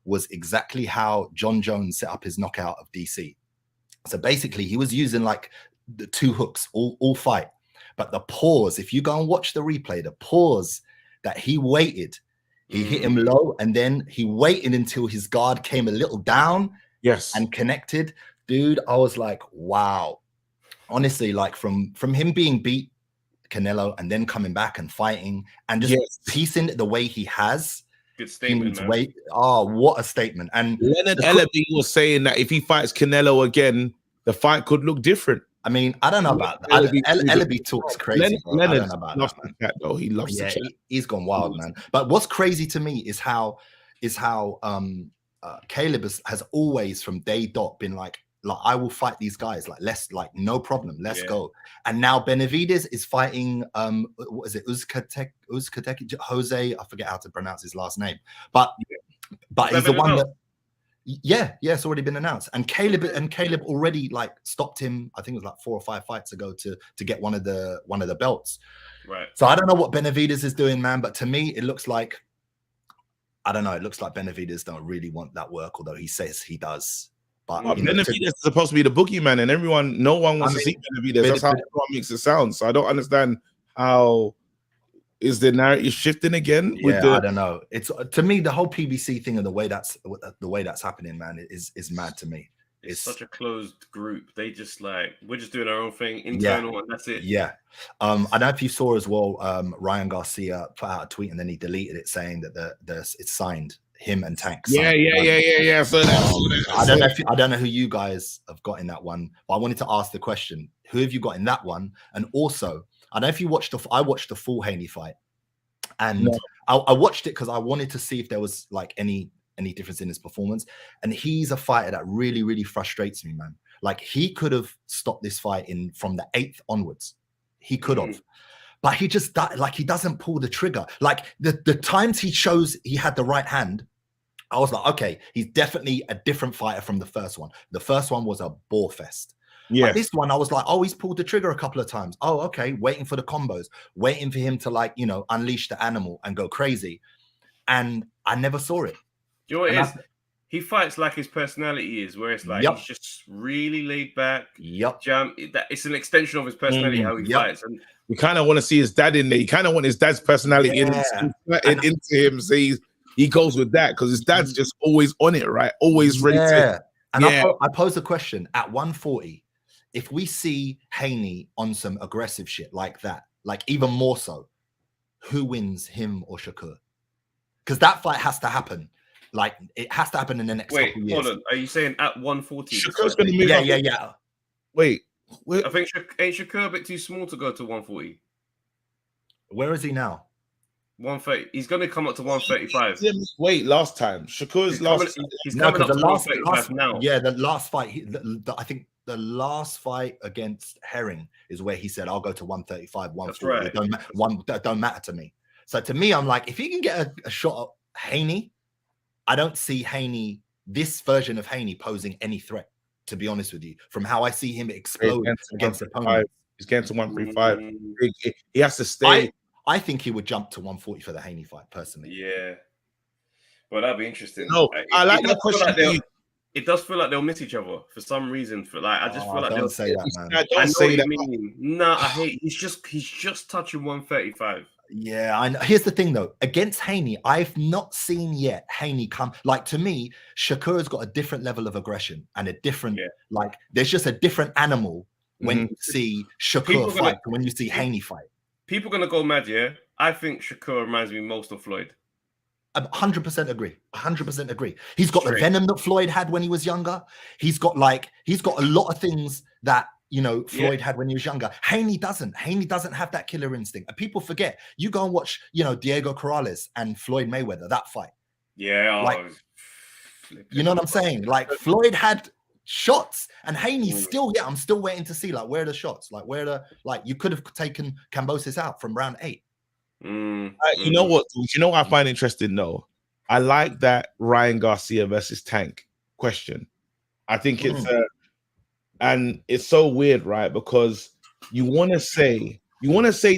was exactly how John Jones set up his knockout of DC. So basically, he was using like the 2 hooks all fight. But the pause, if you go and watch the replay, the pause that he waited, he hit him low, and then he waited until his guard came a little down, and connected. Dude, I was like, wow. Honestly, like from him being beat Canelo and then coming back and fighting and just piecing it the way he has. Good statement, man. What a statement. And Leonard Ellaby was saying that if he fights Canelo again, the fight could look different. I mean, I don't know about that. Ellaby talks crazy. Leonard I don't know about loves that. the chat, though. He loves the chat. He's gone wild, man. But what's crazy to me is how Caleb has always from day dot been like I will fight these guys, no problem, let's go. And now Benavidez is fighting what is it, Uzcatequi Jose, I forget how to pronounce his last name, but he's the one that it's already been announced. And Caleb already like stopped him, I think it was like 4 or 5 fights ago to get one of the belts. Right. So I don't know what Benavidez is doing, man, but to me it looks like Benavidez don't really want that work, although he says he does. But Benavidez is supposed to be the boogeyman, and no one wants to see Benavidez. That's how everyone makes it sound. So I don't understand how is the narrative shifting again. I don't know. It's to me the whole PBC thing and the way that's happening, man, is mad to me. It's such a closed group. They just we're just doing our own thing internal, and that's it. Yeah. I don't know if you saw as well. Ryan Garcia put out a tweet and then he deleted it saying that it's signed. Him and Tank. Yeah. So I don't know who you guys have got in that one, but I wanted to ask the question: who have you got in that one? And also, I don't know if you watched I watched the full Haney fight, and I watched it because I wanted to see if there was like any difference in his performance. And he's a fighter that really, really frustrates me, man. Like he could have stopped this fight from the 8th onwards. He could have. But he just he doesn't pull the trigger. Like the times he shows he had the right hand, I was like, okay, he's definitely a different fighter from the first one. The first one was a bore fest. Yeah. But this one, I was like, oh, he's pulled the trigger a couple of times. Oh, okay, waiting for the combos, waiting for him to unleash the animal and go crazy. And I never saw it. You know what it is? He fights like his personality is, where it's like he's just really laid back. It's an extension of his personality how he fights. And you kind of want to see his dad in there. You kind of want his dad's personality into him. So he goes with that because his dad's just always on it, right? Always ready to. And I pose a question at 140. If we see Haney on some aggressive shit like that, like even more so, who wins, him or Shakur? Because that fight has to happen. Like it has to happen in the next couple of years. Hold on. Are you saying at 140? Shakur's going to move up. Yeah. Wait. I think ain't Shakur a bit too small to go to 140? Where is he now? 130. He's going to come up to 135. Wait, last time Shakur's he's coming up to 135 now. Yeah, the last fight. I think the last fight against Herring is where he said, "I'll go to 135, 140. Right. That don't matter to me." So to me, I'm like, if he can get a shot at Haney, I don't see Haney, this version of Haney, posing any threat. To be honest with you, from how I see him explode against opponents. He's getting to 135. He has to stay. I think he would jump to 140 for the Haney fight, personally. Yeah. Well, that'd be interesting. No, I like that question. It does feel like they'll miss each other for some reason. I just feel like they'll say that, man. I know what you mean. No, I hate. He's just touching 135. Yeah, I know. Here's the thing, though. Against Haney, I've not seen yet Haney come. Like, to me, Shakur's got a different level of aggression and a different, there's just a different animal when you see Shakur fight and when you see Haney fight. People are going to go mad, yeah? I think Shakur reminds me most of Floyd. 100% agree. 100% agree. He's got the venom that Floyd had when he was younger. He's got a lot of things that Floyd had when he was younger. Haney doesn't. Haney doesn't have that killer instinct. And people forget. You go and watch, Diego Corrales and Floyd Mayweather, that fight. Yeah. You know what I'm saying? Like Floyd had shots, and Haney still. Yeah, I'm still waiting to see where are the shots. You could have taken Kambosos out from round 8. You know what? You know what I find interesting though? I like that Ryan Garcia versus Tank question. I think it's and it's so weird, right? Because you want to say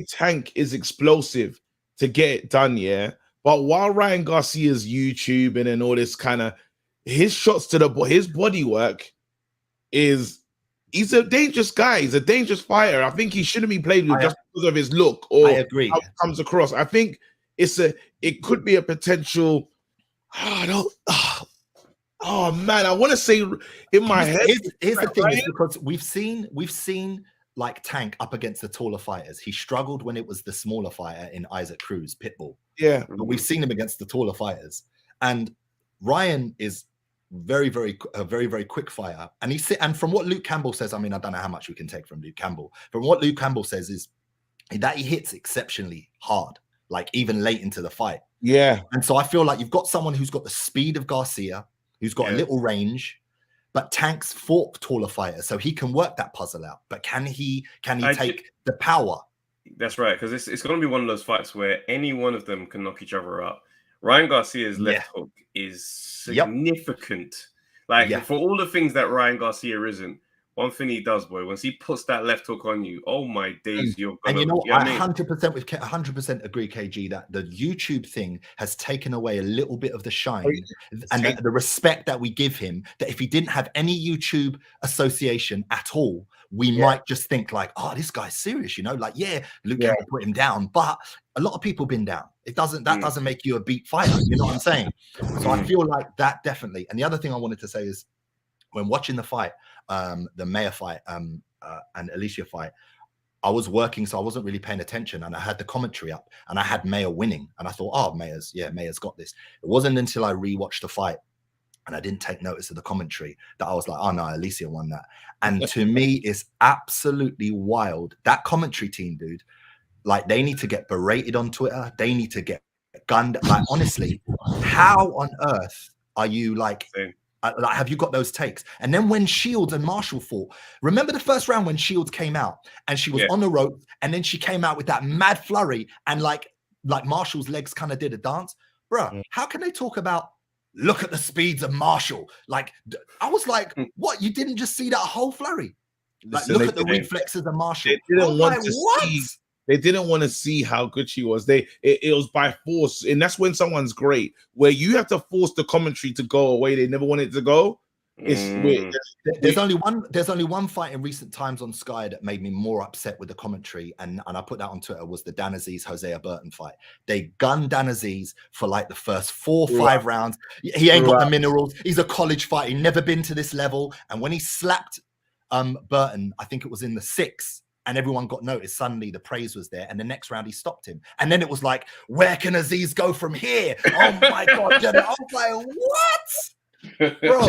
Tank is explosive to get it done, yeah. But while Ryan Garcia's YouTube and all this kind of his shots to his body work he's a dangerous guy. He's a dangerous fighter. I think he shouldn't be played with just because of his look or I agree. how it comes across. I think it could be a potential. Oh man, I want to say in my head. Here's the thing, is because we've seen like Tank up against the taller fighters. He struggled when it was the smaller fighter in Isaac Cruz, Pitbull. Yeah, but we've seen him against the taller fighters, and Ryan is very, very, very, very quick fighter. And from what Luke Campbell says, I mean, I don't know how much we can take from Luke Campbell. From what Luke Campbell says is that he hits exceptionally hard, like even late into the fight. Yeah. And so I feel like you've got someone who's got the speed of Garcia, who's got a little range, but Tank's fought taller fighter, so he can work that puzzle out. But can he take the power? That's right, because it's going to be one of those fights where any one of them can knock each other out. Ryan Garcia's left hook is significant. For all the things that Ryan Garcia isn't, one thing he does, boy, once he puts that left hook on you, oh my days, you're gonna. And I 100% agree, KG, that the YouTube thing has taken away a little bit of the shine and the respect that we give him. That if he didn't have any YouTube association at all, we might just think oh, this guy's serious, Luke Campbell put him down, but a lot of people been down. That doesn't make you a beat fighter. You know what I'm saying? So I feel like that definitely. And the other thing I wanted to say is, when watching the fight, the Mayer fight and Alicia fight, I was working, so I wasn't really paying attention, and I had the commentary up, and I had Mayer winning, and I thought, oh, Mayer's got this. It wasn't until I rewatched the fight and I didn't take notice of the commentary that I was like, oh no, Alicia won that. And to me, it's absolutely wild. That commentary team, dude, they need to get berated on Twitter. They need to get gunned. Honestly, how on earth are you have you got those takes? And then when Shields and Marshall fought, remember the first round when Shields came out and she was on the rope, and then she came out with that mad flurry, and like Marshall's legs kind of did a dance, bruh. How can they talk about look at the speeds of Marshall? I was like, what? You didn't just see that whole flurry? Look at the reflexes of Marshall. They didn't want to see how good she was. It was by force, and that's when someone's great, where you have to force the commentary to go away. They never want it to go. It's weird. There's only one fight in recent times on Sky that made me more upset with the commentary, and I put that on Twitter, was the Dan Aziz Hosea Burton fight. They gunned Dan Aziz for the first 4 or 5 rounds. He ain't got the minerals. He's a college fighter. He never been to this level. And when he slapped Burton, I think it was in the 6th, and everyone got noticed, suddenly the praise was there. And the next round, he stopped him. And then it was like, where can Aziz go from here? Oh my God. I was like, what? Bro,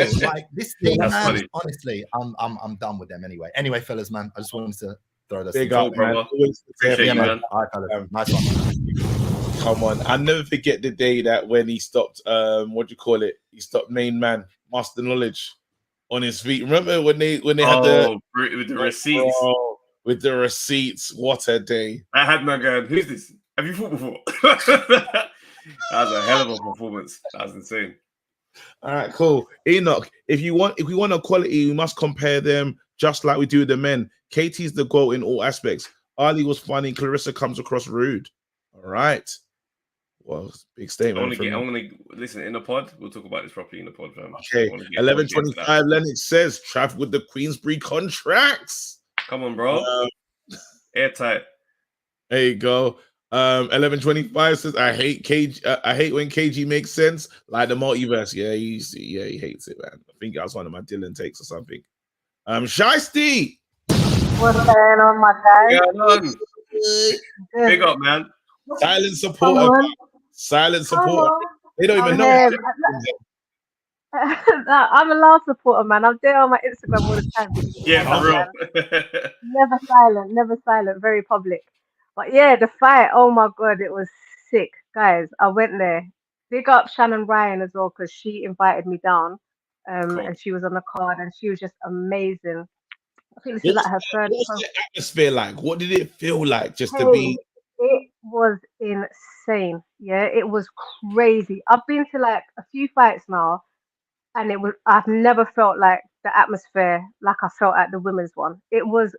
this thing, man, funny. Honestly, I'm done with them anyway. Anyway, fellas, man, I just wanted to throw this. Big up, man. Man. All right, fellas. Nice one. Come on. I'll never forget the day that when he stopped, he stopped Main Man, Master Knowledge on his feet. Remember when they had with the receipts? With the receipts, what a day. I had my guy, who's this? Have you fought before? That was a hell of a performance. That was insane. All right, cool. Enoch, if we want equality, we must compare them just like we do the men. KT's the goal in all aspects. Ali was funny. Claressa comes across rude. All right. Well, big statement. I'm gonna listen in the pod. We'll talk about this properly in the pod, fam. Okay. 11:25. Lennox says traffic with the Queensbury contracts. Come on, bro. Airtight. There you go. 11:25 says I hate KG. I hate when KG makes sense, like the multiverse. Yeah, he hates it, man. I think that was one of my Dylan takes or something. Shiesty. What's going on, my guys? Big up, man. Silent support. Silent support. They don't even know. I'm a loud supporter, man. I'm there on my Instagram all the time. Yeah, for real. Never silent, very public. But yeah, the fight, oh my God, it was sick. Guys, I went there. Big up Shannon Ryan as well, because she invited me down. And she was on the card and she was just amazing. I think this is like her third. What's the atmosphere like? What did it feel like just to Hey, be? it was insane. Yeah, it was crazy. I've been to like a few fights now, and I've never felt like the atmosphere like I felt at the women's one. It was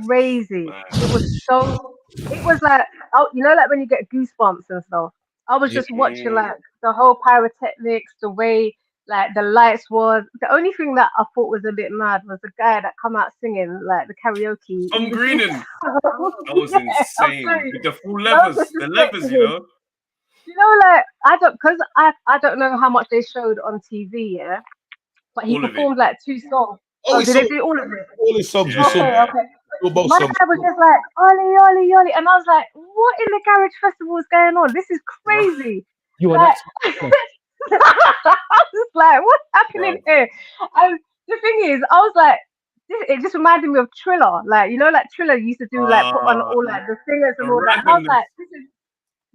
crazy. It was like, oh, you know, like when you get goosebumps and stuff. I was just watching like the whole pyrotechnics, the way like the lights was. The only thing that I thought was a bit mad was the guy that come out singing like the karaoke. Tom Greenan. That was insane. With the full levers, the levers, you know. You know, like I don't know how much they showed on TV, yeah. But he performed like 2 songs. Oh, did they do all of it? All his songs. Okay. Both My songs. dad was just like, Ollie, Ollie, Ollie. And I was like, what in the garage festival is going on? This is crazy. You were like, I was like, what's happening here? And the thing is, I was like, it just reminded me of Triller. Like, you know, like Triller used to do like put on all like the singers and all that. And I was like, this is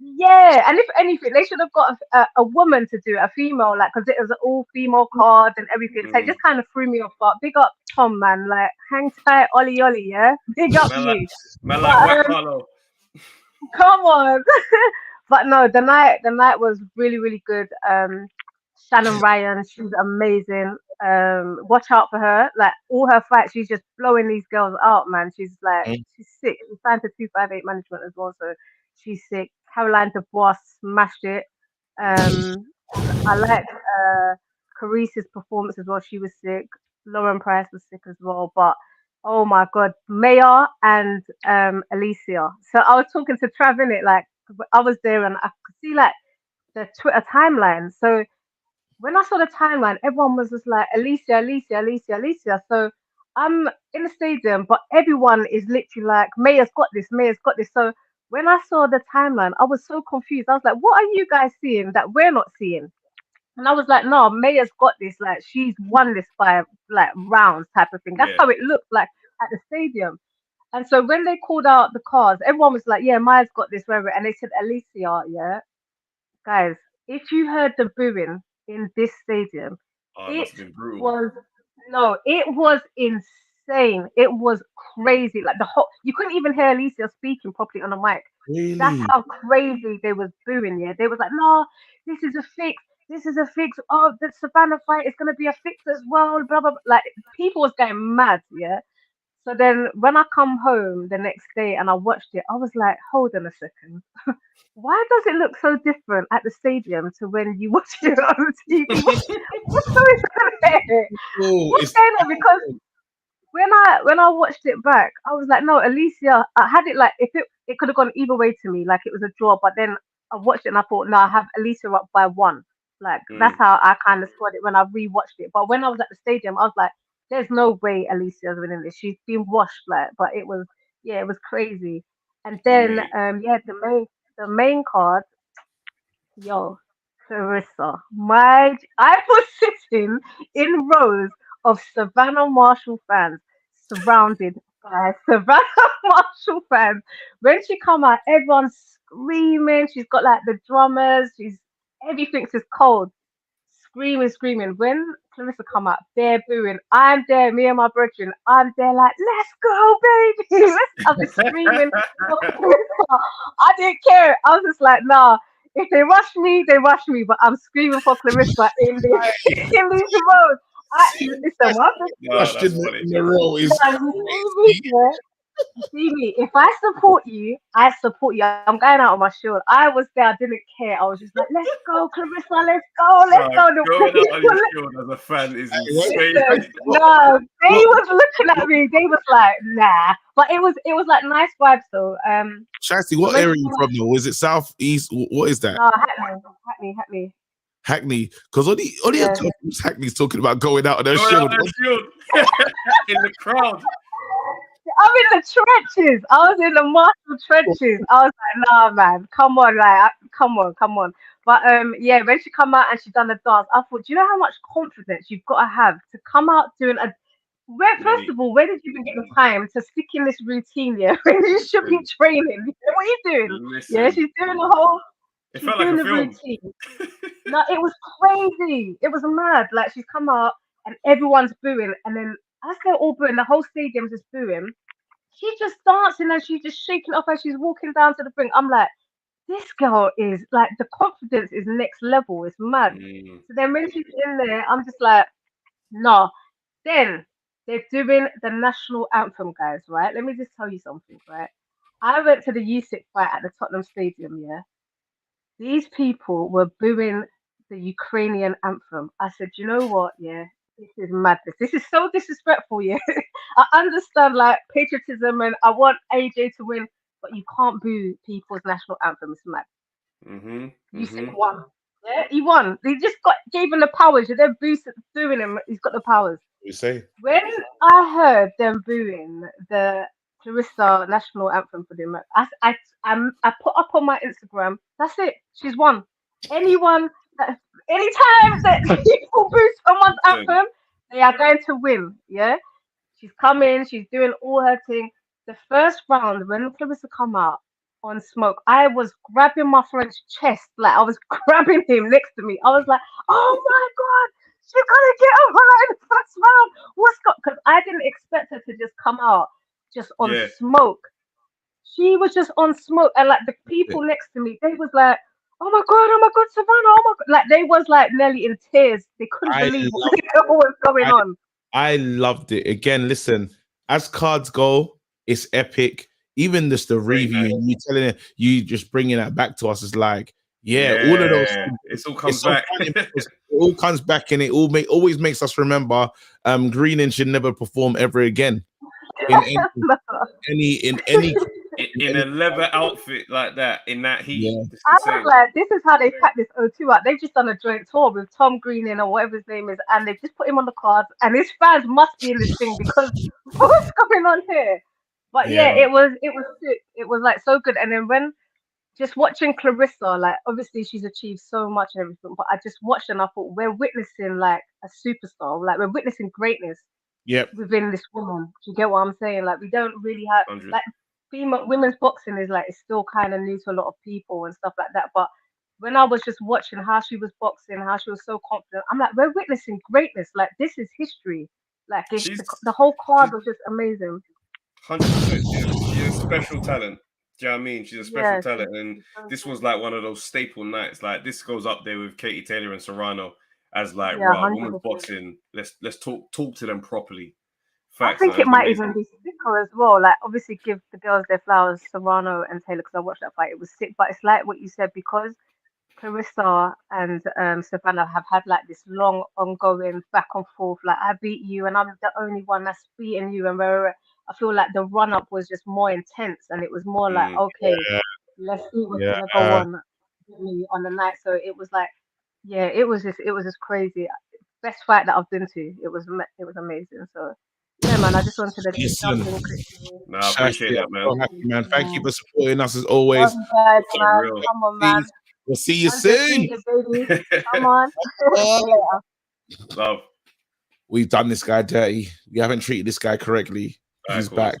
and if anything, they should have got a woman to do it, a female, like, because it was an all-female card and everything. So it just kind of threw me off. But big up Tom, man. Like, hang tight, Ollie, Ollie, yeah? Big up you. Man, like Carlo. Come on. But no, the night was really, really good. Shannon Ryan, she's amazing. Watch out for her. Like, all her fights, she's just blowing these girls out, man. She's like, she's sick. She's signed to 258 management as well, so she's sick. Caroline Dubois smashed it. I liked Carissa's performance as well. She was sick. Lauren Price was sick as well. But oh my God, Maya and Alicia. So I was talking to Trav in it, like I was there and I could see like the Twitter timeline. So when I saw the timeline, everyone was just like Alicia, Alicia, Alicia, Alicia. So I'm in the stadium, but everyone is literally like, Maya's got this, Maya's got this. So when I saw the timeline, I was so confused. I was like, what are you guys seeing that we're not seeing? And I was like, no, Maya's got this. Like, she's won this by like rounds type of thing. That's how it looked like at the stadium. And so when they called out the cards, everyone was like, yeah, Maya's got this, whatever. And they said, Alicia, yeah. Guys, if you heard the booing in this stadium, it was insane. It was crazy. Like you couldn't even hear Alicia speaking properly on the mic. Really? That's how crazy they was booing. Yeah, they was like, no, this is a fix. This is a fix. Oh, the Savannah fight is gonna be a fix as well. Blah blah blah. Like people was going mad. Yeah. So then when I come home the next day and I watched it, I was like, hold on a second. Why does it look so different at the stadium to when you watch it on TV? What's going on there? What's going on? Because when I watched it back, I was like, no, Alicia, I had it like if it could have gone either way to me, like it was a draw, but then I watched it and I thought, no, I have Alicia up by 1. Like that's how I kind of scored it when I rewatched it. But when I was at the stadium, I was like, there's no way Alicia's winning this. She's been washed, like, but it was crazy. And then the main card, yo, Claressa. I was sitting in rows of Savannah Marshall fans, surrounded by Savannah Marshall fans. When she come out, everyone's screaming. She's got like the drummers. Everything's just cold. Screaming. When Claressa come out, they're booing. I'm there, me and my brethren. I'm there like, let's go, baby. I've been screaming. I didn't care. I was just like, nah. If they rush me, they rush me. But I'm screaming for Claressa in these roads. Listen, in the row is. See me. If I support you, I support you. I'm going out on my shield. I was there. I didn't care. I was just like, let's go, Claressa. Let's go. Let's go. Going out on your shield as a fan is insane. No, they was looking at me. They was like, nah. But it was like nice vibes though. Shasty, what area are you from though? Is it south, east? What is that? No, Hackney. Hackney, because only Hackney's talking about going out on their shield. In the crowd. I'm in the trenches. I was in the Marshall trenches. I was like, nah, man, come on, like, come on. But yeah, when she come out and she done the dance, I thought, do you know how much confidence you've got to have to come out doing a. First of all, where did you even get the time to stick in this routine? Yeah, when you should be training. What are you doing? Yeah, she's doing the whole. It She's felt like doing a the film. routine. No, it was crazy. It was mad. Like she's come out and everyone's booing, and then as they're all booing, the whole stadium's just booing. She's just dancing and she's just shaking off as she's walking down to the ring. I'm like, this girl is like the confidence is next level. It's mad. So then when she's in there, I'm just like, no. Then they're doing the national anthem, guys. Right? Let me just tell you something. Right? I went to the USIC fight at the Tottenham Stadium. Yeah. These people were booing the Ukrainian anthem. I said, you know what? Yeah, this is madness. This is so disrespectful. Yeah, I understand like patriotism and I want AJ to win, but you can't boo people's national anthem. It's mad. You said won. Yeah, he won. They just gave him the powers. They're booing him. He's got the powers. You say When I heard them booing the Claressa national anthem for them, I put up on my Instagram. That's it. She's won. Anytime that people boo someone's anthem, they are going to win. Yeah. She's coming. She's doing all her thing. The first round when Claressa come out on Smoke, I was grabbing my friend's chest, like I was grabbing him next to me. I was like, "Oh my god, she's gonna get over in the first round." Because I didn't expect her to just come out just on Smoke. She was just on Smoke, and like the people next to me, they was like, oh my god, Savannah, oh my god. Like they was like nearly in tears. They couldn't believe what was going on. I loved it. Again, listen, as cards go, it's epic. Even just the review, you telling it, you just bringing that back to us is like, all of those. It all comes back. It all comes back, and it always makes us remember. Greening should never perform ever again. In a leather outfit like that, in that heat. I was like, this is how they pack this O2 out. They've just done a joint tour with Tom Greening or whatever his name is, and they've just put him on the cards, and his fans must be in this thing because what's going on here? But it was sick. It was like so good. And then when just watching Claressa, like obviously she's achieved so much and everything, but I just watched and I thought we're witnessing like a superstar, like we're witnessing greatness within this woman. Do you get what I'm saying? Like we don't really have 100. like women's boxing is like it's still kind of new to a lot of people and stuff like that. But when I was just watching how she was boxing, how she was so confident, I'm like, we're witnessing greatness. Like this is history. Like the whole card was just amazing. 100%. She's a special talent. Do you know what I mean? She's a special talent, and this was like one of those staple nights. Like this goes up there with Katie Taylor and Serrano as like women's boxing. Let's talk to them properly. Facts, I think it might even be sicker as well. Like obviously give the girls their flowers, Serrano and Taylor, because I watched that fight. It was sick, but it's like what you said, because Claressa and Savannah have had like this long ongoing back and forth. Like I beat you, and I'm the only one that's beating you, and I feel like the run up was just more intense, and it was more like, okay, let's see what's gonna go on the night. So it was like, it was just crazy. Best fight that I've been to. It was amazing. So yeah, man, I just wanted to jump in quickly. No, I appreciate that, man. So happy, man. Thank you for supporting us as always. Guys, man. Come on, man. We'll see you soon. Come on. Love. We've done this guy dirty. We haven't treated this guy correctly. He's back.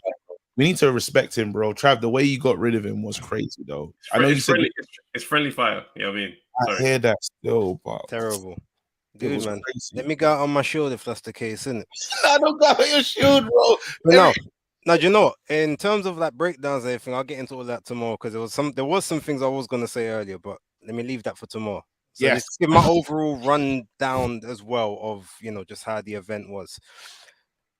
We need to respect him, bro. Trav, the way you got rid of him was crazy, though. I know you said it's friendly fire. You know what I mean? I hear that still, but terrible. Dude, man. Crazy. Let me go out on my shield if that's the case, isn't it? I don't got on your shield, bro. No, you know what? In terms of like breakdowns and everything, I'll get into all that tomorrow because there was some things I was gonna say earlier, but let me leave that for tomorrow. So just give my overall rundown as well of just how the event was.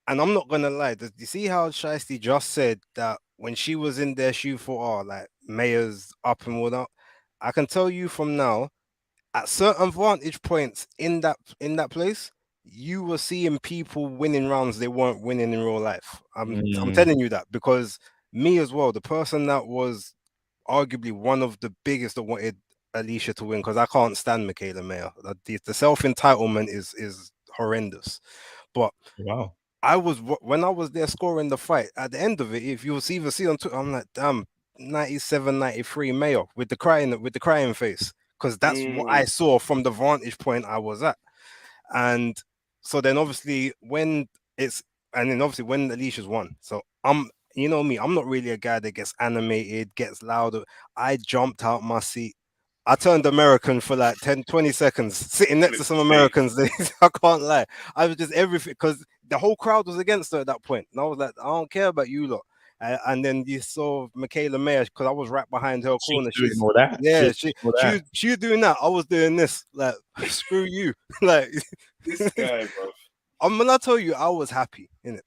And I'm not gonna lie, do you see how Shiesty just said that when she was in there, she thought, like Mayor's up and whatnot? I can tell you from now, at certain vantage points in that place, you were seeing people winning rounds they weren't winning in real life. I'm telling you that because me as well, the person that was arguably one of the biggest that wanted Alicia to win, because I can't stand Michaela Mayer. The self-entitlement is horrendous. But when I was there scoring the fight, at the end of it, if you even see on Twitter, I'm like, damn, 97, 93 Mayo with the crying face, because that's what I saw from the vantage point I was at. And so then obviously when Alicia's won, so you know me, I'm not really a guy that gets animated, gets louder. I jumped out my seat. I turned American for like 10, 20 seconds, sitting next to some Americans. I can't lie. I was just everything, because the whole crowd was against her at that point. And I was like, I don't care about you lot. And then you saw Michaela Mayer, because I was right behind her corner. She's doing all that. Yeah, she was doing that. I was doing this. Like, screw you. Like, this guy, bro. When I tell you, I was happy in it.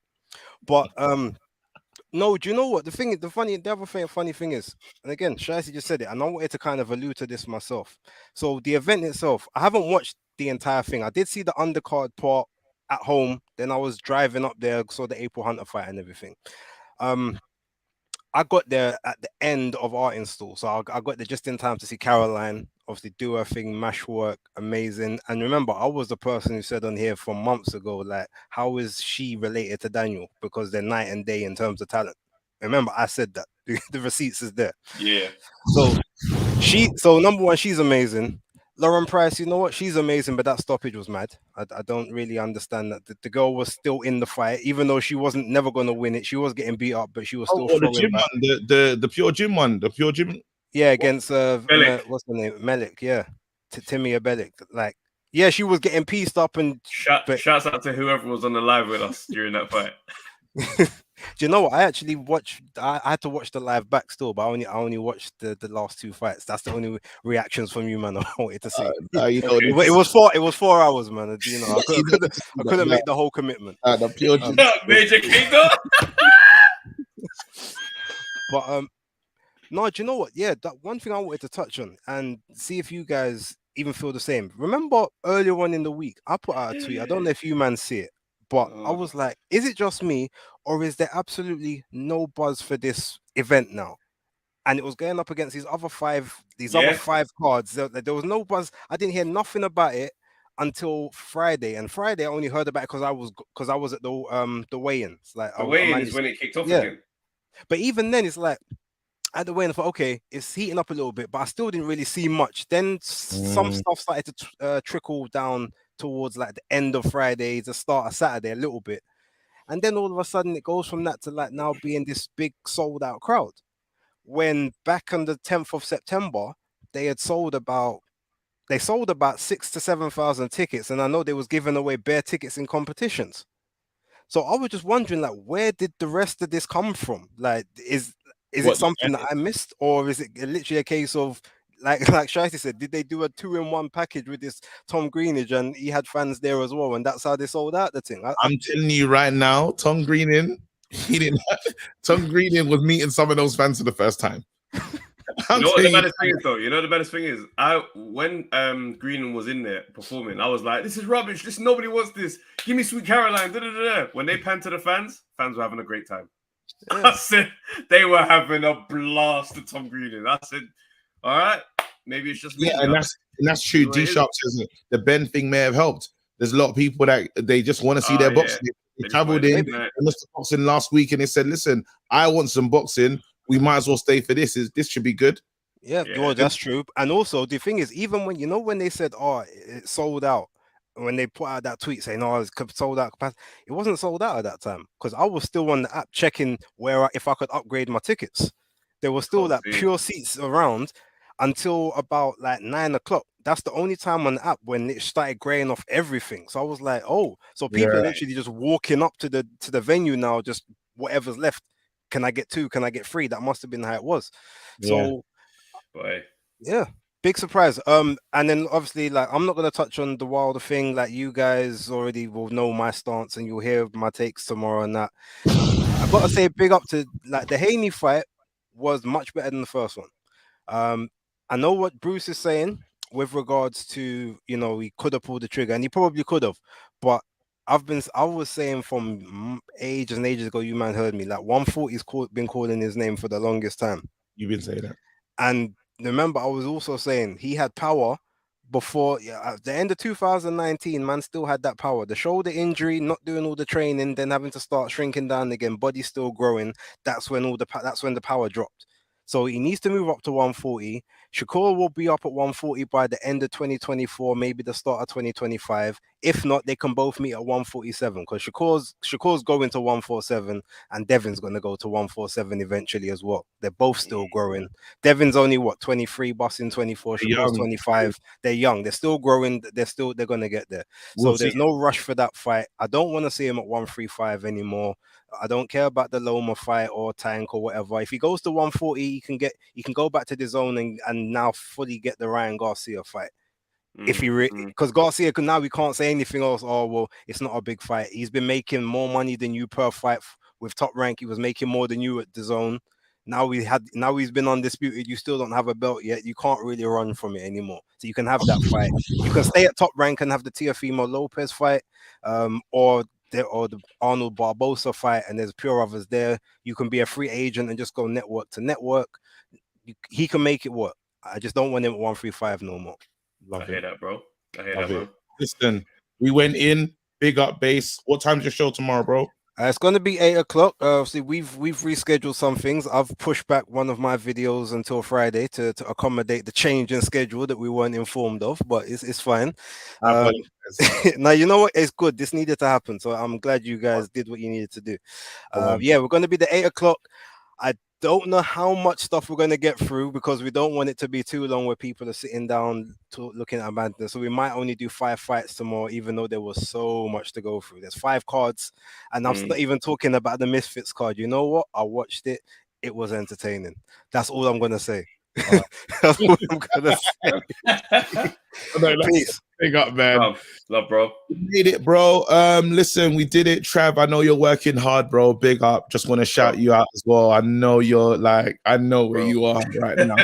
But no, do you know what? The other funny thing is, and again, Shaisi just said it, and I wanted to kind of allude to this myself. So the event itself, I haven't watched the entire thing. I did see the undercard part at home. Then I was driving up there, saw the April Hunter fight and everything. I got there at the end of our install, so I got there just in time to see Caroline obviously do her thing, mash work, amazing. And remember, I was the person who said on here from months ago, like, how is she related to Daniel? Because they're night and day in terms of talent. Remember, I said that. The receipts is there. Yeah. So number one, she's amazing. Lauren Price, you know what? She's amazing, but that stoppage was mad. I don't really understand that. The girl was still in the fight, even though she wasn't never going to win it. She was getting beat up, but she was still the gym back. one, the pure gym one, the pure gym. Yeah, against what's the name? Melik, yeah. Timia Belik. Like, yeah, she was getting pieced up and shouts out to whoever was on the live with us during that fight. Do you know what? I actually watched. I had to watch the live back still, but I only watched the last two fights. That's the only reactions from you, man. I wanted to see. It was 4 hours, man. You know, I couldn't make the whole commitment. The pure Major Kingdom. But no, do you know what? Yeah, that one thing I wanted to touch on and see if you guys even feel the same. Remember earlier on in the week, I put out a tweet. I don't know if you man see it, but I was like, is it just me, or is there absolutely no buzz for this event now? And it was going up against these other five cards. There was no buzz. I didn't hear nothing about it until Friday. And Friday, I only heard about it because I was at the weigh-ins. Like the weigh-ins when it kicked off again. But even then, it's like at the weigh-in, I thought, okay, it's heating up a little bit, but I still didn't really see much. Then some stuff started to trickle down towards like the end of Friday, the start of Saturday, a little bit. And then all of a sudden it goes from that to like now being this big sold out crowd. When back on the 10th of September, they sold about 6,000 to 7,000 tickets. And I know they was giving away bare tickets in competitions. So I was just wondering, like, where did the rest of this come from? Like, is it something that I missed, or is it literally a case of like Shaisi said, did they do a 2-in-1 package with this Tom Greenidge and he had fans there as well, and that's how they sold out the thing? I'm telling you right now, Tom Greenidge was meeting some of those fans for the first time. You know what the baddest thing is, though? You know the baddest thing is, when Greenan was in there performing, I was like, "This is rubbish. Nobody wants this. Give me Sweet Caroline." Da, da, da, da. When they panned to the fans were having a great time. Yeah. I said they were having a blast to Tom Greenan. I said, "All right, maybe it's just me." Yeah, and that's true. D Sharp says it. The Ben thing may have helped. There's a lot of people that they just want to see their boxing. They traveled in, Mr. Boxing last week, and they said, "Listen, I want some boxing. We might as well stay for this. This should be good." Yeah, well, that's true. And also, the thing is, even when they said, "Oh, it sold out," when they put out that tweet saying, "Oh, it's sold out capacity," it wasn't sold out at that time because I was still on the app checking if I could upgrade my tickets. There was still pure seats around until about like 9 o'clock. That's the only time on the app when it started graying off everything. So I was like, "Oh, so people are literally just walking up to the venue now, just whatever's left. Can I get 2? Can I get 3?" That must have been how it was. So, yeah, big surprise. And then obviously, like, I'm not gonna touch on the Wilder thing. Like, you guys already will know my stance, and you'll hear my takes tomorrow on that. I've got to say, big up to like the Haney fight was much better than the first one. I know what Bruce is saying with regards to, he could have pulled the trigger, and he probably could have, but I was saying from ages and ages ago, you man heard me, like 140's been calling his name for the longest time. You've been saying that. And remember, I was also saying he had power, before at the end of 2019, man still had that power. The shoulder injury, not doing all the training, then having to start shrinking down again, body still growing. That's when the power dropped. So he needs to move up to 140. Shakur will be up at 140 by the end of 2024, maybe the start of 2025. If not, they can both meet at 147 because Shakur's going to 147 and Devin's going to go to 147 eventually as well. They're both still growing. Devin's only 23, Bossing 24, Shakur's 25. They're young. They're still growing. They're going to get there. So there's no rush for that fight. I don't want to see him at 135 anymore. I don't care about the Loma fight or Tank or whatever. If he goes to 140, he can go back to the zone and now fully get the Ryan Garcia fight. If he because Garcia now we can't say anything else. Oh well, it's not a big fight. He's been making more money than you per fight with Top Rank. He was making more than you at the zone. Now he's been undisputed. You still don't have a belt yet. You can't really run from it anymore. So you can have that fight. You can stay at Top Rank and have the Teofimo Lopez fight, or the Arnold Barbosa fight, and there's pure others there. You can be a free agent and just go network to network. He can make it work. I just don't want him at 135 no more. I hear that, bro. I hear that, bro. Listen, we went in, big up base. What time's your show tomorrow, bro? It's going to be 8 o'clock. See, we've rescheduled some things. I've pushed back one of my videos until Friday to accommodate the change in schedule that we weren't informed of, but it's fine. Now, you know what? It's good. This needed to happen. So I'm glad you guys did what you needed to do. Yeah, we're going to be the 8 o'clock. I don't know how much stuff we're going to get through because we don't want it to be too long where people are sitting down looking at madness. So we might only do 5 fights tomorrow, even though there was so much to go through. There's 5 cards, and I'm not even talking about the Misfits card. You know what? I watched it. It was entertaining. That's all I'm going to say. That's all I'm going to say. Peace. Big up, man. Love, bro. We made it, bro. Listen, we did it, Trav. I know you're working hard, bro. Big up. Just want to shout you out as well. I know you're I know where you are right now.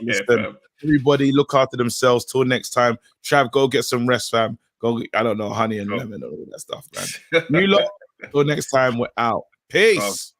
Listen, everybody look after themselves. Till next time. Trav, go get some rest, fam. Go, I don't know, honey and lemon and all that stuff, man. You lot, till next time, we're out. Peace.